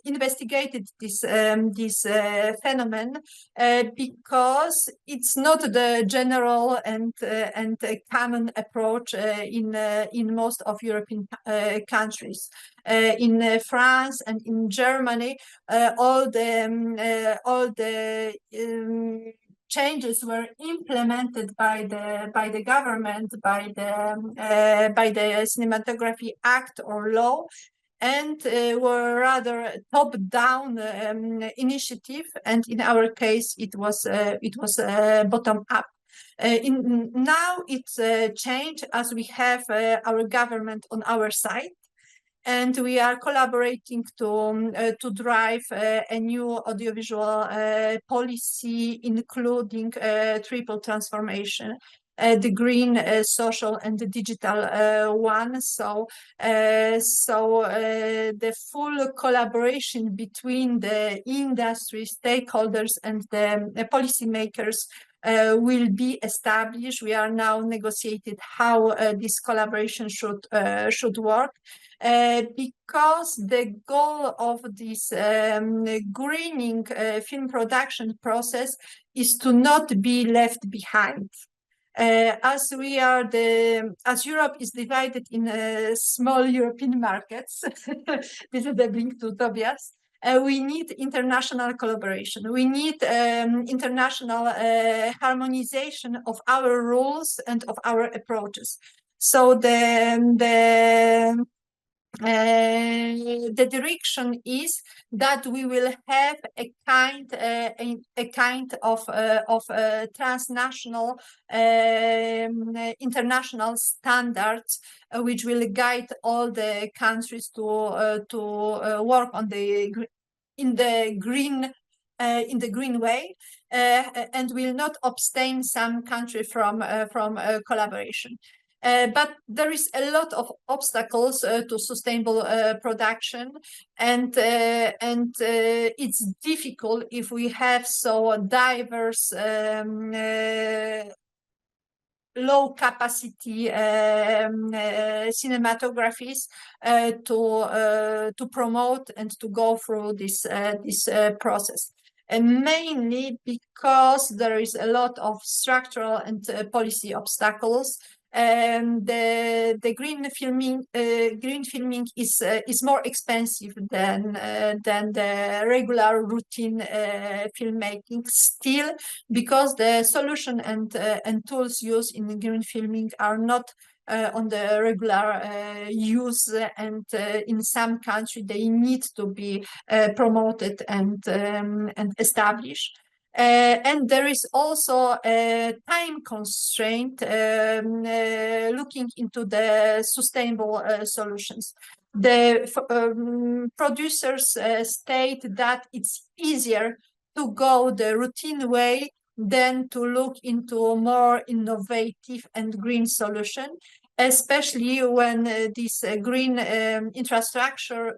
investigated this phenomenon because it's not the general and common approach in most of European countries. In France and in Germany, all the changes were implemented by the government, by the Cinematography Act or law, and were rather top-down initiative, and in our case it was bottom-up. Now it's changed as we have our government on our side, and we are collaborating to drive a new audiovisual policy, including triple transformation. The green, social, and the digital one. So the full collaboration between the industry stakeholders and the policymakers will be established. We are now negotiating how this collaboration should work. Because the goal of this greening film production process is to not be left behind. As Europe is divided in small European markets, this is the link to Tobias, we need international collaboration. We need international harmonization of our rules and of our approaches. So the direction is that we will have a kind of transnational international standards which will guide all the countries to work on in the green way, and will not abstain some country from collaboration. But there is a lot of obstacles to sustainable production, and it's difficult if we have so diverse low capacity cinematographies to promote and to go through this process. And mainly because there is a lot of structural and policy obstacles. The green filming is more expensive than the regular routine filmmaking still, because the solution and tools used in green filming are not on the regular use, and in some countries they need to be promoted and established. And there is also a time constraint looking into the sustainable solutions. The producers state that it's easier to go the routine way than to look into a more innovative and green solution, especially when this green infrastructure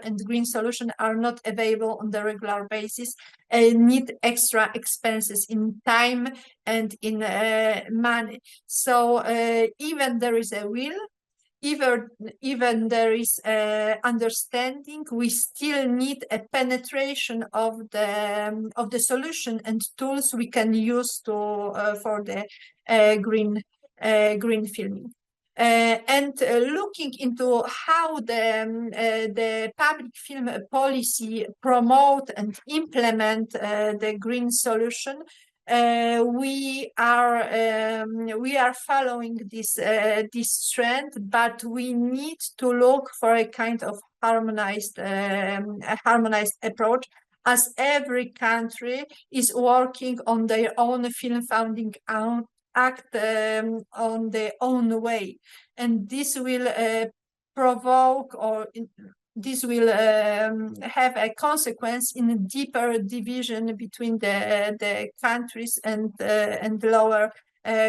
and green solution are not available on the regular basis and need extra expenses in time and in money. So even there is a will, even there is understanding, we still need a penetration of the solution and tools we can use for the green filming. And looking into how the public film policy promote and implement the green solution, we are following this trend, but we need to look for a kind of harmonized approach, as every country is working on their own film funding act on their own way, and this will provoke, or this will have a consequence in a deeper division between the countries and lower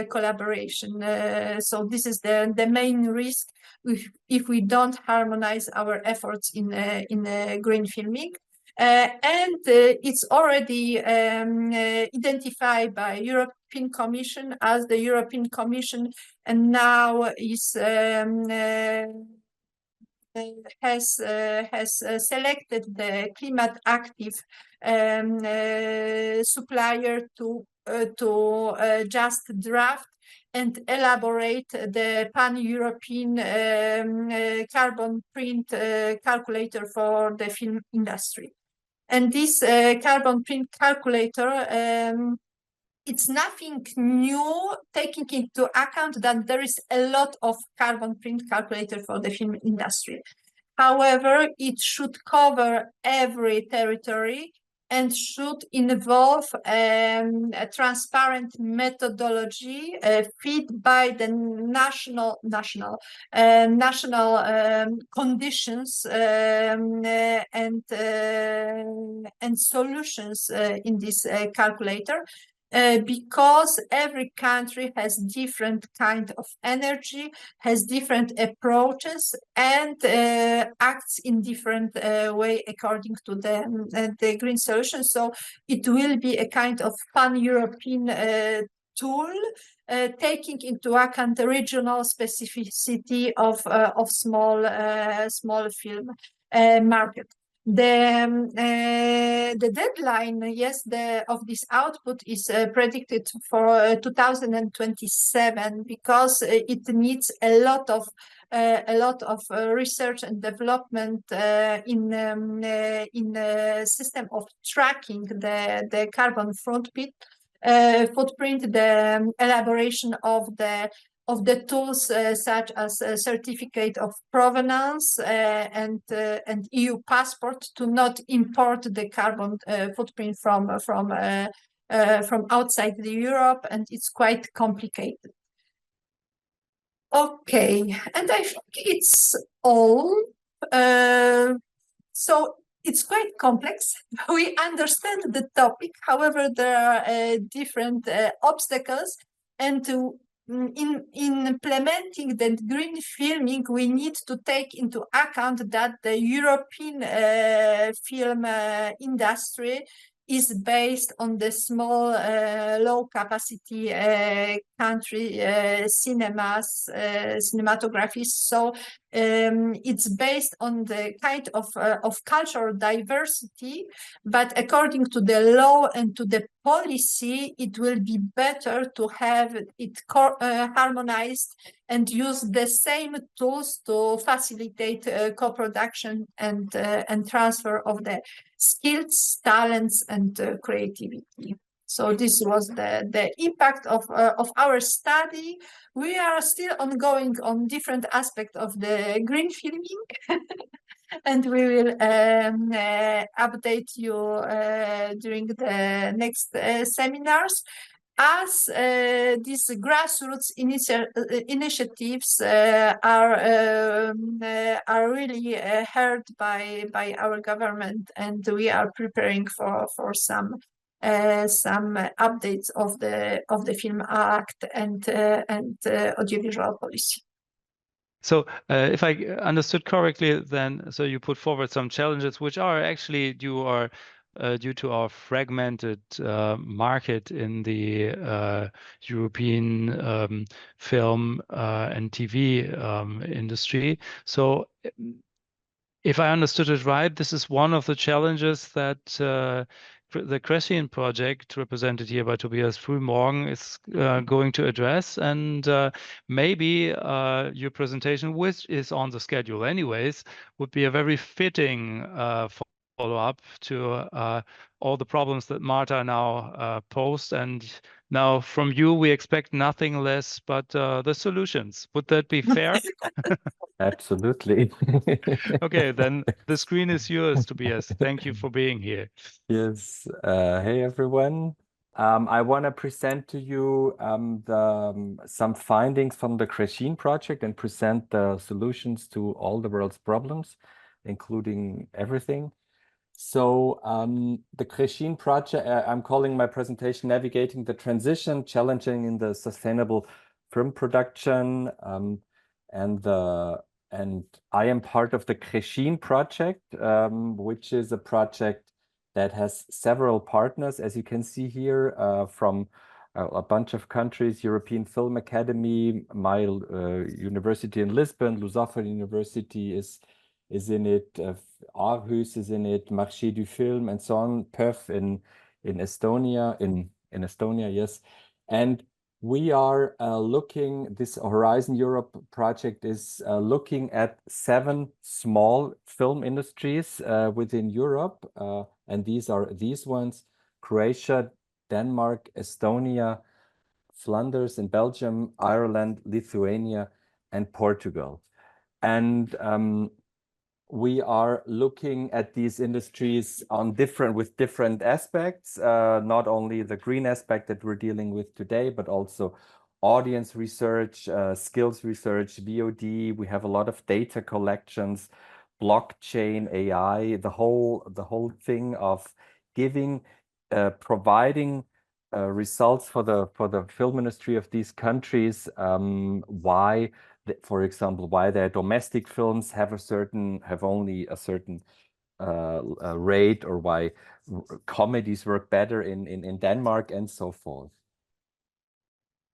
collaboration. So this is the main risk if we don't harmonize our efforts in green filming. And it's already identified by European Commission, as the European Commission and now is has selected the climate active supplier to just draft and elaborate the pan-European carbon print calculator for the film industry. And this carbon print calculator, it's nothing new, taking into account that there is a lot of carbon print calculator for the film industry. However, it should cover every territory and should involve a transparent methodology feed by the national conditions and solutions in this calculator. Because every country has different kind of energy, has different approaches, and acts in different way according to the green solution. So it will be a kind of pan-European tool, taking into account the regional specificity of small film market. The deadline, yes, of this output is predicted for 2027 because it needs a lot of research and development in the system of tracking the carbon footprint, the elaboration of the tools such as a certificate of provenance and EU passport to not import the carbon footprint from outside the Europe, and it's quite complicated. Okay, and I think it's all. So it's quite complex. We understand the topic, however, there are different obstacles, and in implementing the green filming, we need to take into account that the European film industry is based on the small, low capacity country cinematography. So it's based on the kind of cultural diversity, but according to the law and to the policy, it will be better to have it harmonized and use the same tools to facilitate co-production and transfer of the skills, talents, and creativity. So this was the impact of our study. We are still ongoing on different aspects of the green filming, and we will update you during the next seminars. As these grassroots initiatives are really heard by our government, and we are preparing for some updates of the Film Act and audiovisual policy. So if I understood correctly, then so you put forward some challenges which are actually due to our fragmented market in the European film and TV industry. So if I understood it right, this is one of the challenges that the CRESCINE project, represented here by Tobias Frühmorgen, is going to address. And maybe your presentation, which is on the schedule anyways, would be a very fitting follow-up to all the problems that Marta now posed. And now from you, we expect nothing less but the solutions. Would that be fair? Absolutely. Okay, then the screen is yours, Tobias. Thank you for being here. Yes. Hey, everyone. I want to present to you some findings from the CRESCINE project and present the solutions to all the world's problems, including everything. So the CRESCINE project, I'm calling my presentation Navigating the Transition, Challenging in the Sustainable Film Production. And I am part of the CRESCINE project, which is a project that has several partners, as you can see here, from a bunch of countries: European Film Academy, my university in Lisbon, Lusófona University is in it, Aarhus is in it, Marché du Film, and so on, PEF in Estonia, in Estonia, yes. And we are looking, this Horizon Europe project is looking at 7 small film industries within Europe. And these are these ones: Croatia, Denmark, Estonia, Flanders in Belgium, Ireland, Lithuania, and Portugal. And we are looking at these industries on with different aspects, not only the green aspect that we're dealing with today, but also audience research, skills research, VOD. We have a lot of data collections, blockchain, AI, the whole thing of providing results for the film industry of these countries. For example, why their domestic films have only a certain rate, or why comedies work better in Denmark, and so forth.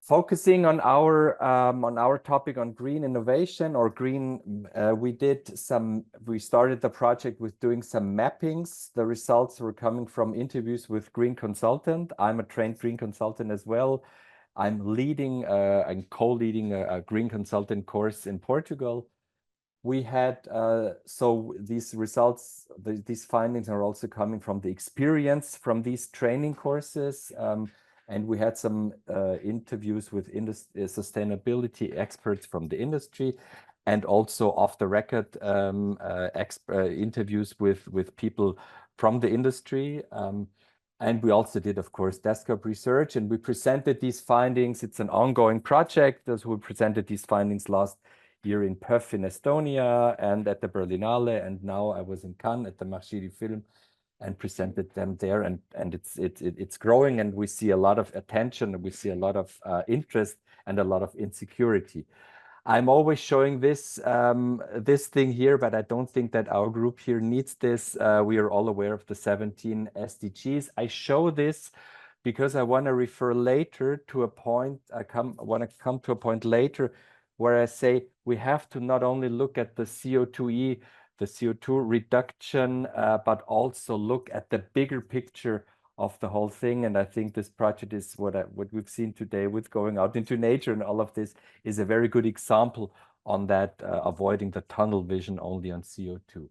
Focusing on our topic on green innovation or green, we started the project with doing some mappings. The results were coming from interviews with green consultant. I'm a trained green consultant as well. I'm co-leading a green consultant course in Portugal. We had so these results, these findings are also coming from the experience from these training courses. And we had some interviews with sustainability experts from the industry, and also off the record interviews with people from the industry. And we also did, of course, desktop research, and we presented these findings. It's an ongoing project. As we presented these findings last year in Pöf in Estonia and at the Berlinale, and now I was in Cannes at the Marché du Film and presented them there, and it's growing, and we see a lot of attention, and we see a lot of interest and a lot of insecurity. I'm always showing this thing here, but I don't think that our group here needs this. We are all aware of the 17 SDGs. I show this because I want to refer later to a point. I want to come to a point later where I say we have to not only look at the CO2 reduction, but also look at the bigger picture of the whole thing. And I think this project is what we've seen today with going out into nature and all of this is a very good example on that, avoiding the tunnel vision only on CO2.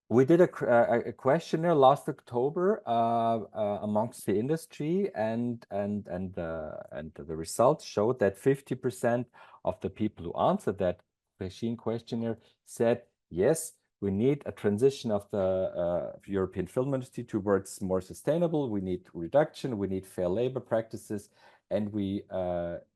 We did a questionnaire last October amongst the industry, and the results showed that 50% of the people who answered that CRESCINE questionnaire said, yes, we need a transition of the European film industry towards more sustainable. We need reduction. We need fair labor practices, and we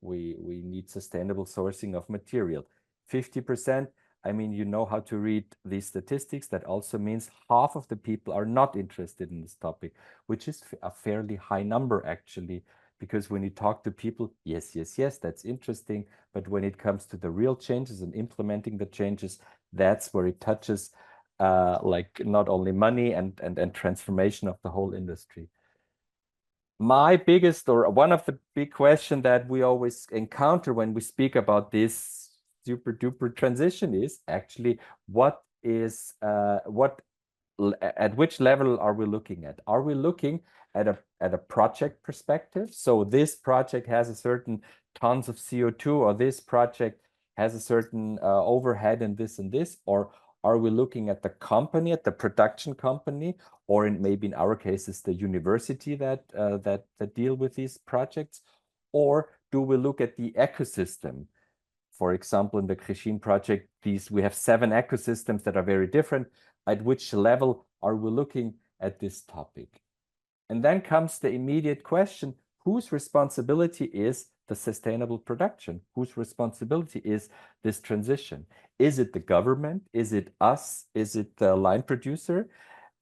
need sustainable sourcing of material. 50%. I mean, you know how to read these statistics. That also means half of the people are not interested in this topic, which is a fairly high number, actually, because when you talk to people, yes, that's interesting. But when it comes to the real changes and implementing the changes, that's where it touches like not only money and transformation of the whole industry. My biggest, or one of the big questions that we always encounter when we speak about this super duper transition is actually at which level are we looking at? Are we looking at a project perspective? So this project has a certain tons of CO2, or this project has a certain overhead and this, or are we looking at the company, at the production company, or maybe in our cases the university that deal with these projects? Or do we look at the ecosystem? For example, in the CRESCINE project, we have 7 ecosystems that are very different. At which level are we looking at this topic? And then comes the immediate question, whose responsibility is the sustainable production? Whose responsibility is this transition? Is it the government? Is it us? Is it the line producer?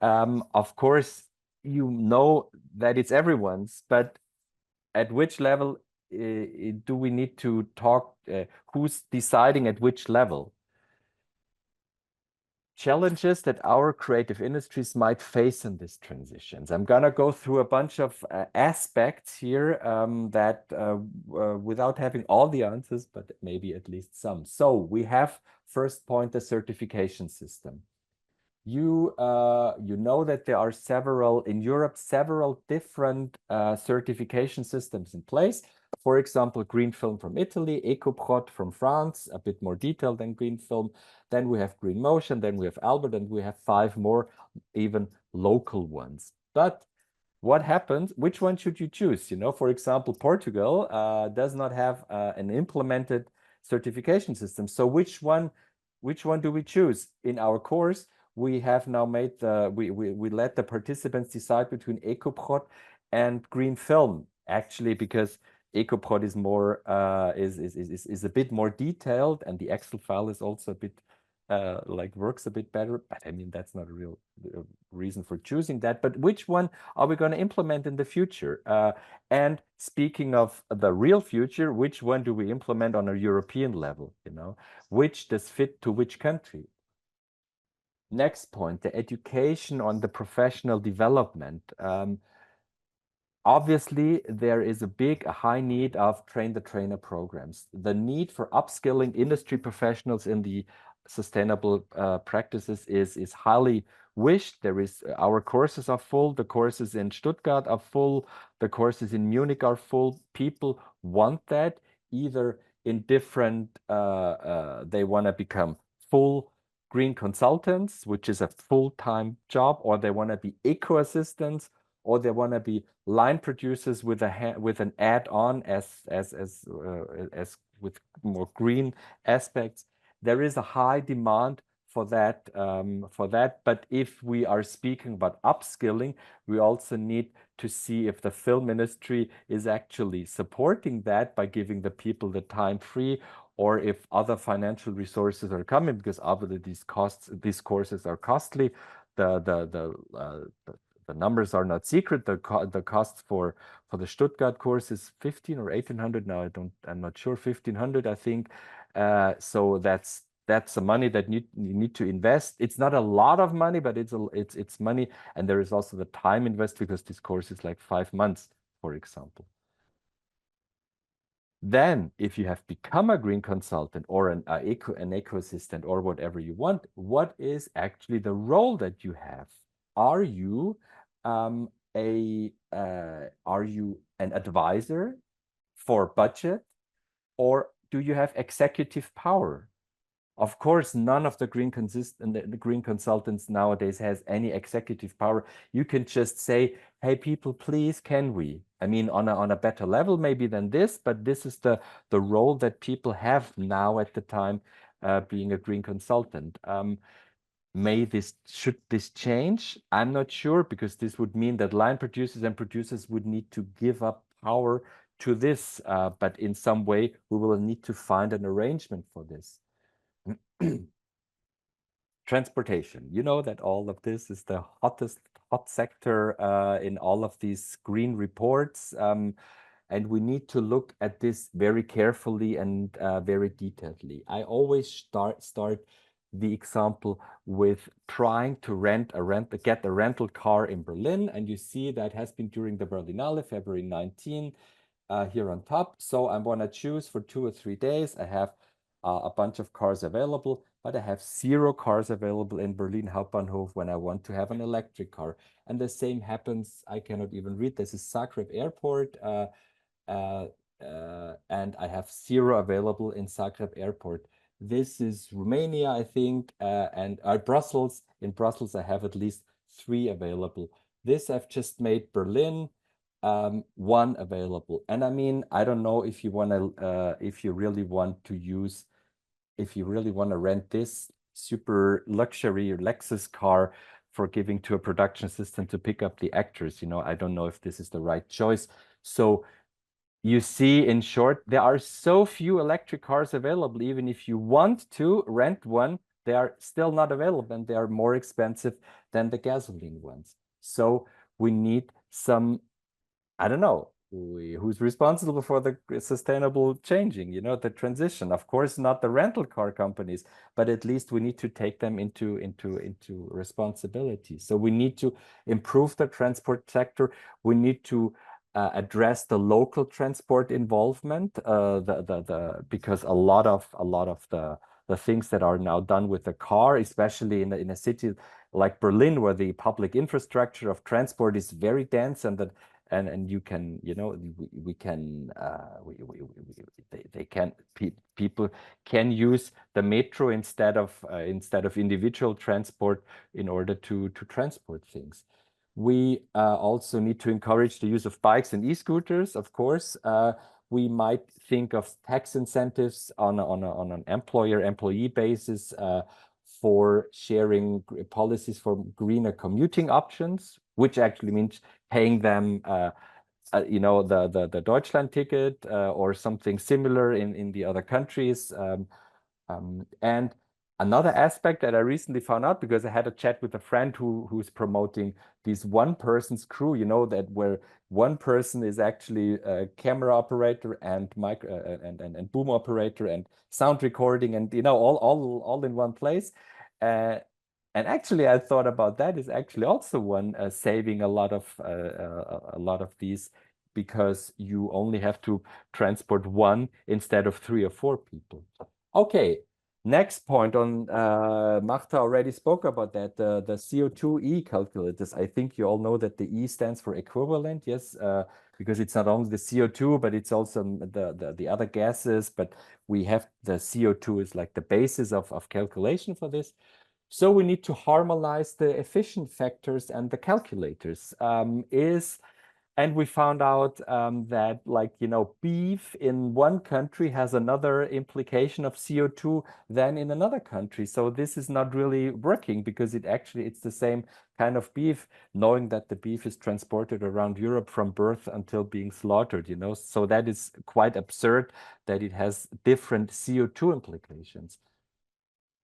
Of course, you know that it's everyone's, but at which level do we need to talk? Who's deciding at which level? Challenges that our creative industries might face in these transitions. I'm gonna go through a bunch of aspects here that without having all the answers, but maybe at least some. So we have first point, the certification system. You know that there are in Europe, several different certification systems in place. For example, green film from Italy, EcoProd from France, a bit more detailed than green film. Then we have green motion, then we have Albert, and we have 5 more, even local ones. But what happens? Which one should you choose? You know, for example, Portugal does not have an implemented certification system. So which one which one do we choose? In our course, we have now made we let the participants decide between EcoProd and green film, actually, because EcoProd is more is a bit more detailed, and the Excel file is also a bit like works a bit better. But I mean, that's not a real reason for choosing that. But which one are we going to implement in the future? And speaking of the real future, which one do we implement on a European level? You know, which does fit to which country? Next point, the education on the professional development. Obviously, there is a high need of train-the-trainer programs. The need for upskilling industry professionals in the sustainable practices is highly wished. Our courses are full. The courses in Stuttgart are full. The courses in Munich are full. People want that, either in different, they want to become full green consultants, which is a full-time job, or they want to be eco assistants, or they want to be line producers with an add-on as with more green aspects. There is a high demand for that. But if we are speaking about upskilling, we also need to see if the film industry is actually supporting that by giving the people the time free, or if other financial resources are coming, because obviously these courses are costly. The numbers are not secret. The cost for the Stuttgart course is 15 or 1800 now. I'm not sure. 1500, I think. So that's the money that you need to invest. It's not a lot of money, but it's money, and there is also the time invest, because this course is like 5 months, for example. Then, if you have become a green consultant or an eco assistant or whatever you want, what is actually the role that you have? Are you an advisor for budget, or do you have executive power? Of course, none of the green consultants nowadays has any executive power. You can just say, hey, people, please, can we? I mean, on a better level maybe than this, but this is the role that people have now at the time being a green consultant. Should this change? I'm not sure, because this would mean that line producers and producers would need to give up power to this, but in some way we will need to find an arrangement for this. Transportation. You know that all of this is the hot sector in all of these green reports, and we need to look at this very carefully and very detailedly. I always start the example with trying to get a rental car in Berlin, and you see that has been during the Berlinale, February 19, here on top. So I want to choose for 2 or 3 days. I have a bunch of cars available, but I have 0 cars available in Berlin Hauptbahnhof when I want to have an electric car. And the same happens, I cannot even read, this is Zagreb Airport, and I have 0 available in Zagreb Airport. This is Romania, I think, and Brussels. In Brussels, I have at least 3 available. This I've just made Berlin, 1 available. And I mean, I don't know if you want to, if you really want to rent this super luxury Lexus car for giving to a production assistant to pick up the actors. You know, I don't know if this is the right choice. So you see, in short, there are so few electric cars available. Even if you want to rent one, they are still not available, and they are more expensive than the gasoline ones. So we need some, I don't know, who's responsible for the sustainable changing, you know, the transition. Of course, not the rental car companies, but at least we need to take them into responsibility. So we need to improve the transport sector. We need to address the local transport involvement, because a lot of the things that are now done with the car, especially in a city like Berlin, where the public infrastructure of transport is very dense, and you can, you know, people can use the metro instead of individual transport in order to transport things. We also need to encourage the use of bikes and e-scooters, of course. we might think of tax incentives on an employer-employee basis for sharing policies for greener commuting options, which actually means paying them you know, the Deutschland ticket or something similar in the other countries. And another aspect that I recently found out, because I had a chat with a friend who's promoting this one-person's crew, you know, that where one person is actually a camera operator and mic and boom operator and sound recording, and you know, all in one place. And actually, I thought about that is actually also one saving a lot of these, because you only have to transport one instead of 3 or 4 people. Okay, next point on Marta already spoke about that, the CO2 calculators. I think you all know that the E stands for equivalent, yes, because it's not only the CO2, but it's also the other gases. But we have the CO2 is like the basis of calculation for this. So we need to harmonize the efficient factors and the calculators. And we found out that, like, you know, beef in one country has another implication of CO2 than in another country. So this is not really working, because it's the same kind of beef, knowing that the beef is transported around Europe from birth until being slaughtered, you know. So that is quite absurd that it has different CO2 implications.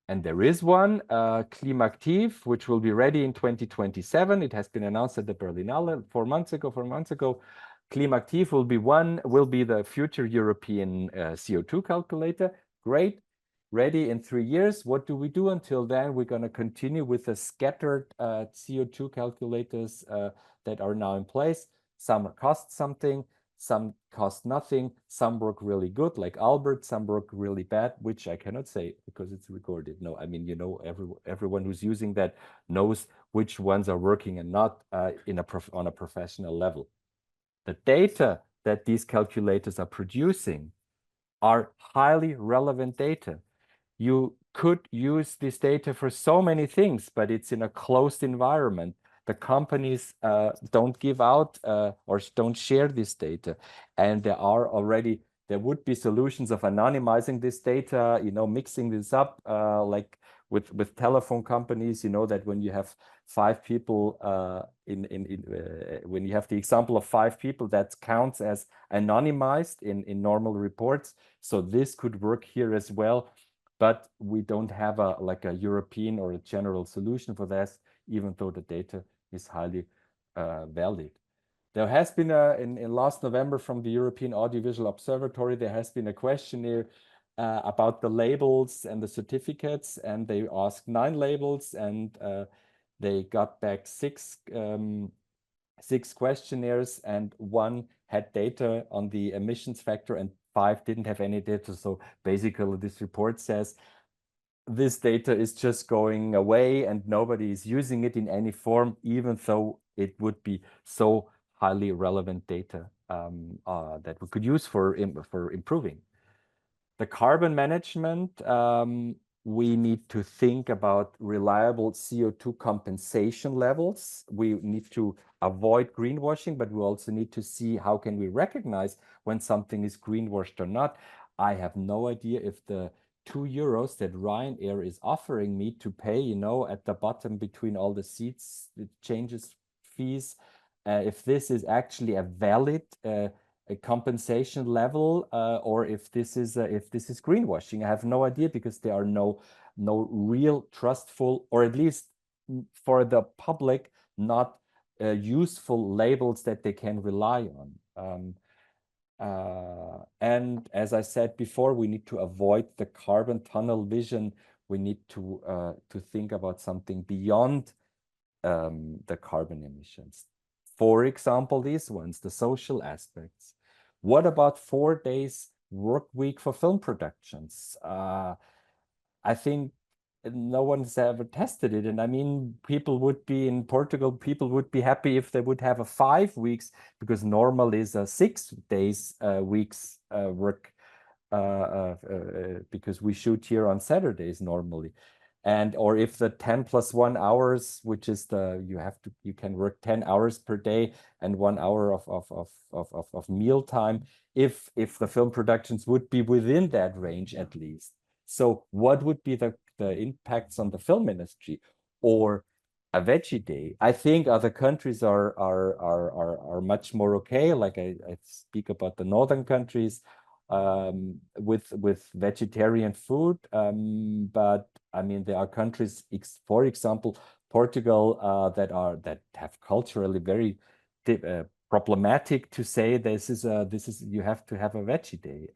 And there is one, Klimaktiv, which will be ready in 2027. It has been announced at the Berlinale 4 months ago. Klimaktiv will be the future European CO2 calculator. Great, ready in 3 years. What do we do until then? We're going to continue with the scattered CO2 calculators that are now in place. Some cost something, some cost nothing, some work really good, like Albert, some work really bad, which I cannot say because it's recorded. No, I mean, you know, everyone who's using that knows which ones are working and not on a professional level. The data that these calculators are producing are highly relevant data. You could use this data for so many things, but it's in a closed environment. The companies don't give out or don't share this data. And there would be solutions of anonymizing this data, you know, mixing this up like with telephone companies, you know, that when you have 5 people when you have the example of 5 people, that counts as anonymized in normal reports. So this could work here as well. But we don't have a European or a general solution for this, even though the data is highly valid. There has been in last November from the European Audiovisual Observatory, there has been a questionnaire about the labels and the certificates, and they asked 9 labels, and they got back 6 questionnaires, and 1 had data on the emissions factor and 5 didn't have any data. So basically this report says this data is just going away and nobody is using it in any form, even though it would be so highly relevant data that we could use for improving. The carbon management, we need to think about reliable CO2 compensation levels. We need to avoid greenwashing, but we also need to see how can we recognize when something is greenwashed or not. I have no idea if the €2 that Ryanair is offering me to pay, you know, at the bottom between all the seats, it changes fees, if this is actually a valid a compensation level, or if this is greenwashing. I have no idea, because there are no real trustful, or at least for the public, not useful labels that they can rely on. And as I said before, we need to avoid the carbon tunnel vision. We need to think about something beyond the carbon emissions. For example, these ones, the social aspects. What about 4 days work week for film productions? I think no one's ever tested it. And I mean, people would be in Portugal, people would be happy if they would have a 5 weeks, because normal is a 6 days weeks work, because we shoot here on Saturdays normally. And or if the 10 + 1 hours, which is you can work 10 hours per day and 1 hour of meal time, if the film productions would be within that range at least. So what would be the impacts on the film industry? Or a veggie day? I think other countries are much more okay. Like I speak about the northern countries with vegetarian food, but I mean there are countries, for example, Portugal, that have culturally very problematic to say this is you have to have a veggie day.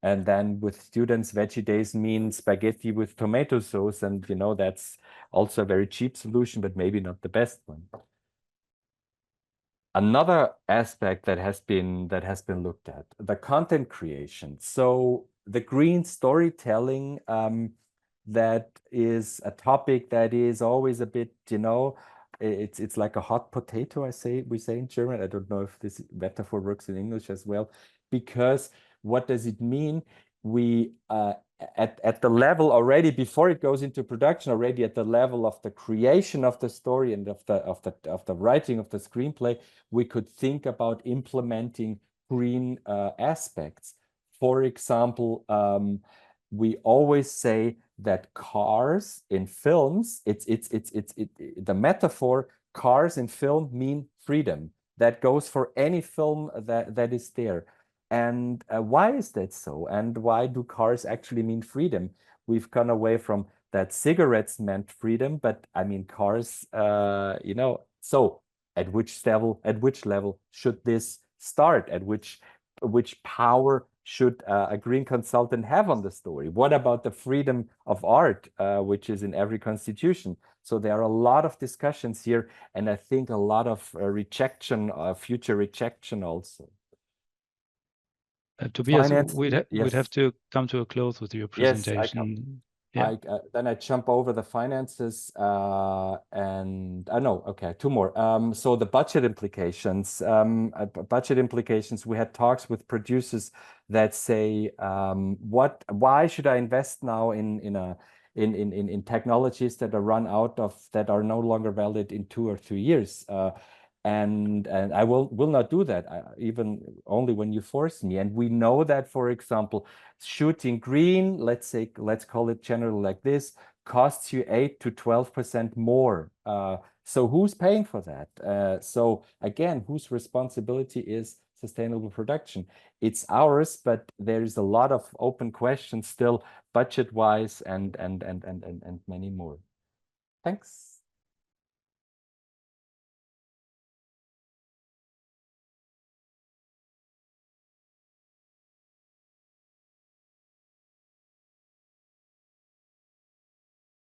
And then with students, veggie days mean spaghetti with tomato sauce, and you know that's also a very cheap solution, but maybe not the best one. Another aspect that has been looked at, the content creation. So the green storytelling, that is a topic that is always a bit, you know, it's like a hot potato, we say in German. I don't know if this metaphor works in English as well, because what does it mean? We at the level already before it goes into production, already at the level of the creation of the story and of the writing of the screenplay, we could think about implementing green aspects. For example, we always say that cars in films, the metaphor cars in film mean freedom. That goes for any film that is there. And why is that so? And why do cars actually mean freedom? We've gone away from that cigarettes meant freedom, but I mean cars, you know, so at which level should this start? At which power should a green consultant have on the story? What about the freedom of art, which is in every constitution? So there are a lot of discussions here, and I think a lot of rejection, future rejection also. Tobias, Finance, we'd yes. have to come to a close with your presentation. Yes, then I jump over the finances and no, okay, two more. So the budget implications. We had talks with producers that say, why should I invest now in technologies that are no longer valid in 2 or 3 years? And I will not do that, even only when you force me. And we know that, for example, shooting green, let's call it generally like this, costs you 8 to 12% more. So who's paying for that? So again, whose responsibility is sustainable production? It's ours, but there is a lot of open questions still, budget-wise and many more. Thanks.